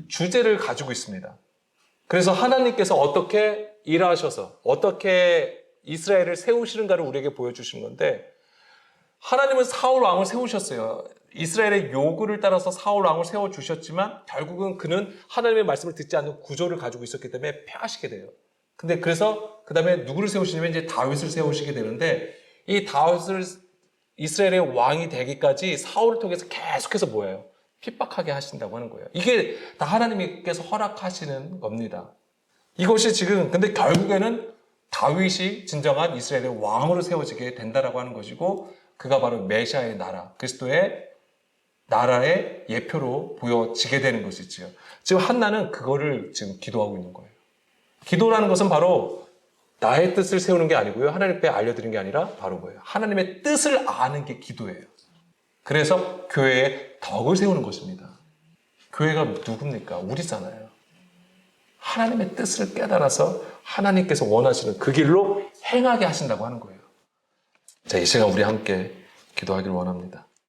Speaker 1: 주제를 가지고 있습니다. 그래서 하나님께서 어떻게 일하셔서 어떻게 이스라엘을 세우시는가를 우리에게 보여주신 건데, 하나님은 사울 왕을 세우셨어요. 이스라엘의 요구를 따라서 사울 왕을 세워주셨지만 결국은 그는 하나님의 말씀을 듣지 않는 구조를 가지고 있었기 때문에 패하시게 돼요. 근데 그래서 그 다음에 누구를 세우시냐면 이제 다윗을 세우시게 되는데, 이 다윗을 이스라엘의 왕이 되기까지 사울을 통해서 계속해서 뭐예요? 핍박하게 하신다고 하는 거예요. 이게 다 하나님께서 허락하시는 겁니다. 이것이 지금 근데 결국에는 다윗이 진정한 이스라엘의 왕으로 세워지게 된다라고 하는 것이고, 그가 바로 메시아의 나라, 그리스도의 나라의 예표로 보여지게 되는 것이지요. 지금 한나는 그거를 지금 기도하고 있는 거예요. 기도라는 것은 바로 나의 뜻을 세우는 게 아니고요, 하나님께 알려드리는 게 아니라 바로 뭐예요? 하나님의 뜻을 아는 게 기도예요. 그래서 교회의 덕을 세우는 것입니다. 교회가 누굽니까? 우리잖아요. 하나님의 뜻을 깨달아서 하나님께서 원하시는 그 길로 행하게 하신다고 하는 거예요. 자, 이 시간 우리 함께 기도하기를 원합니다.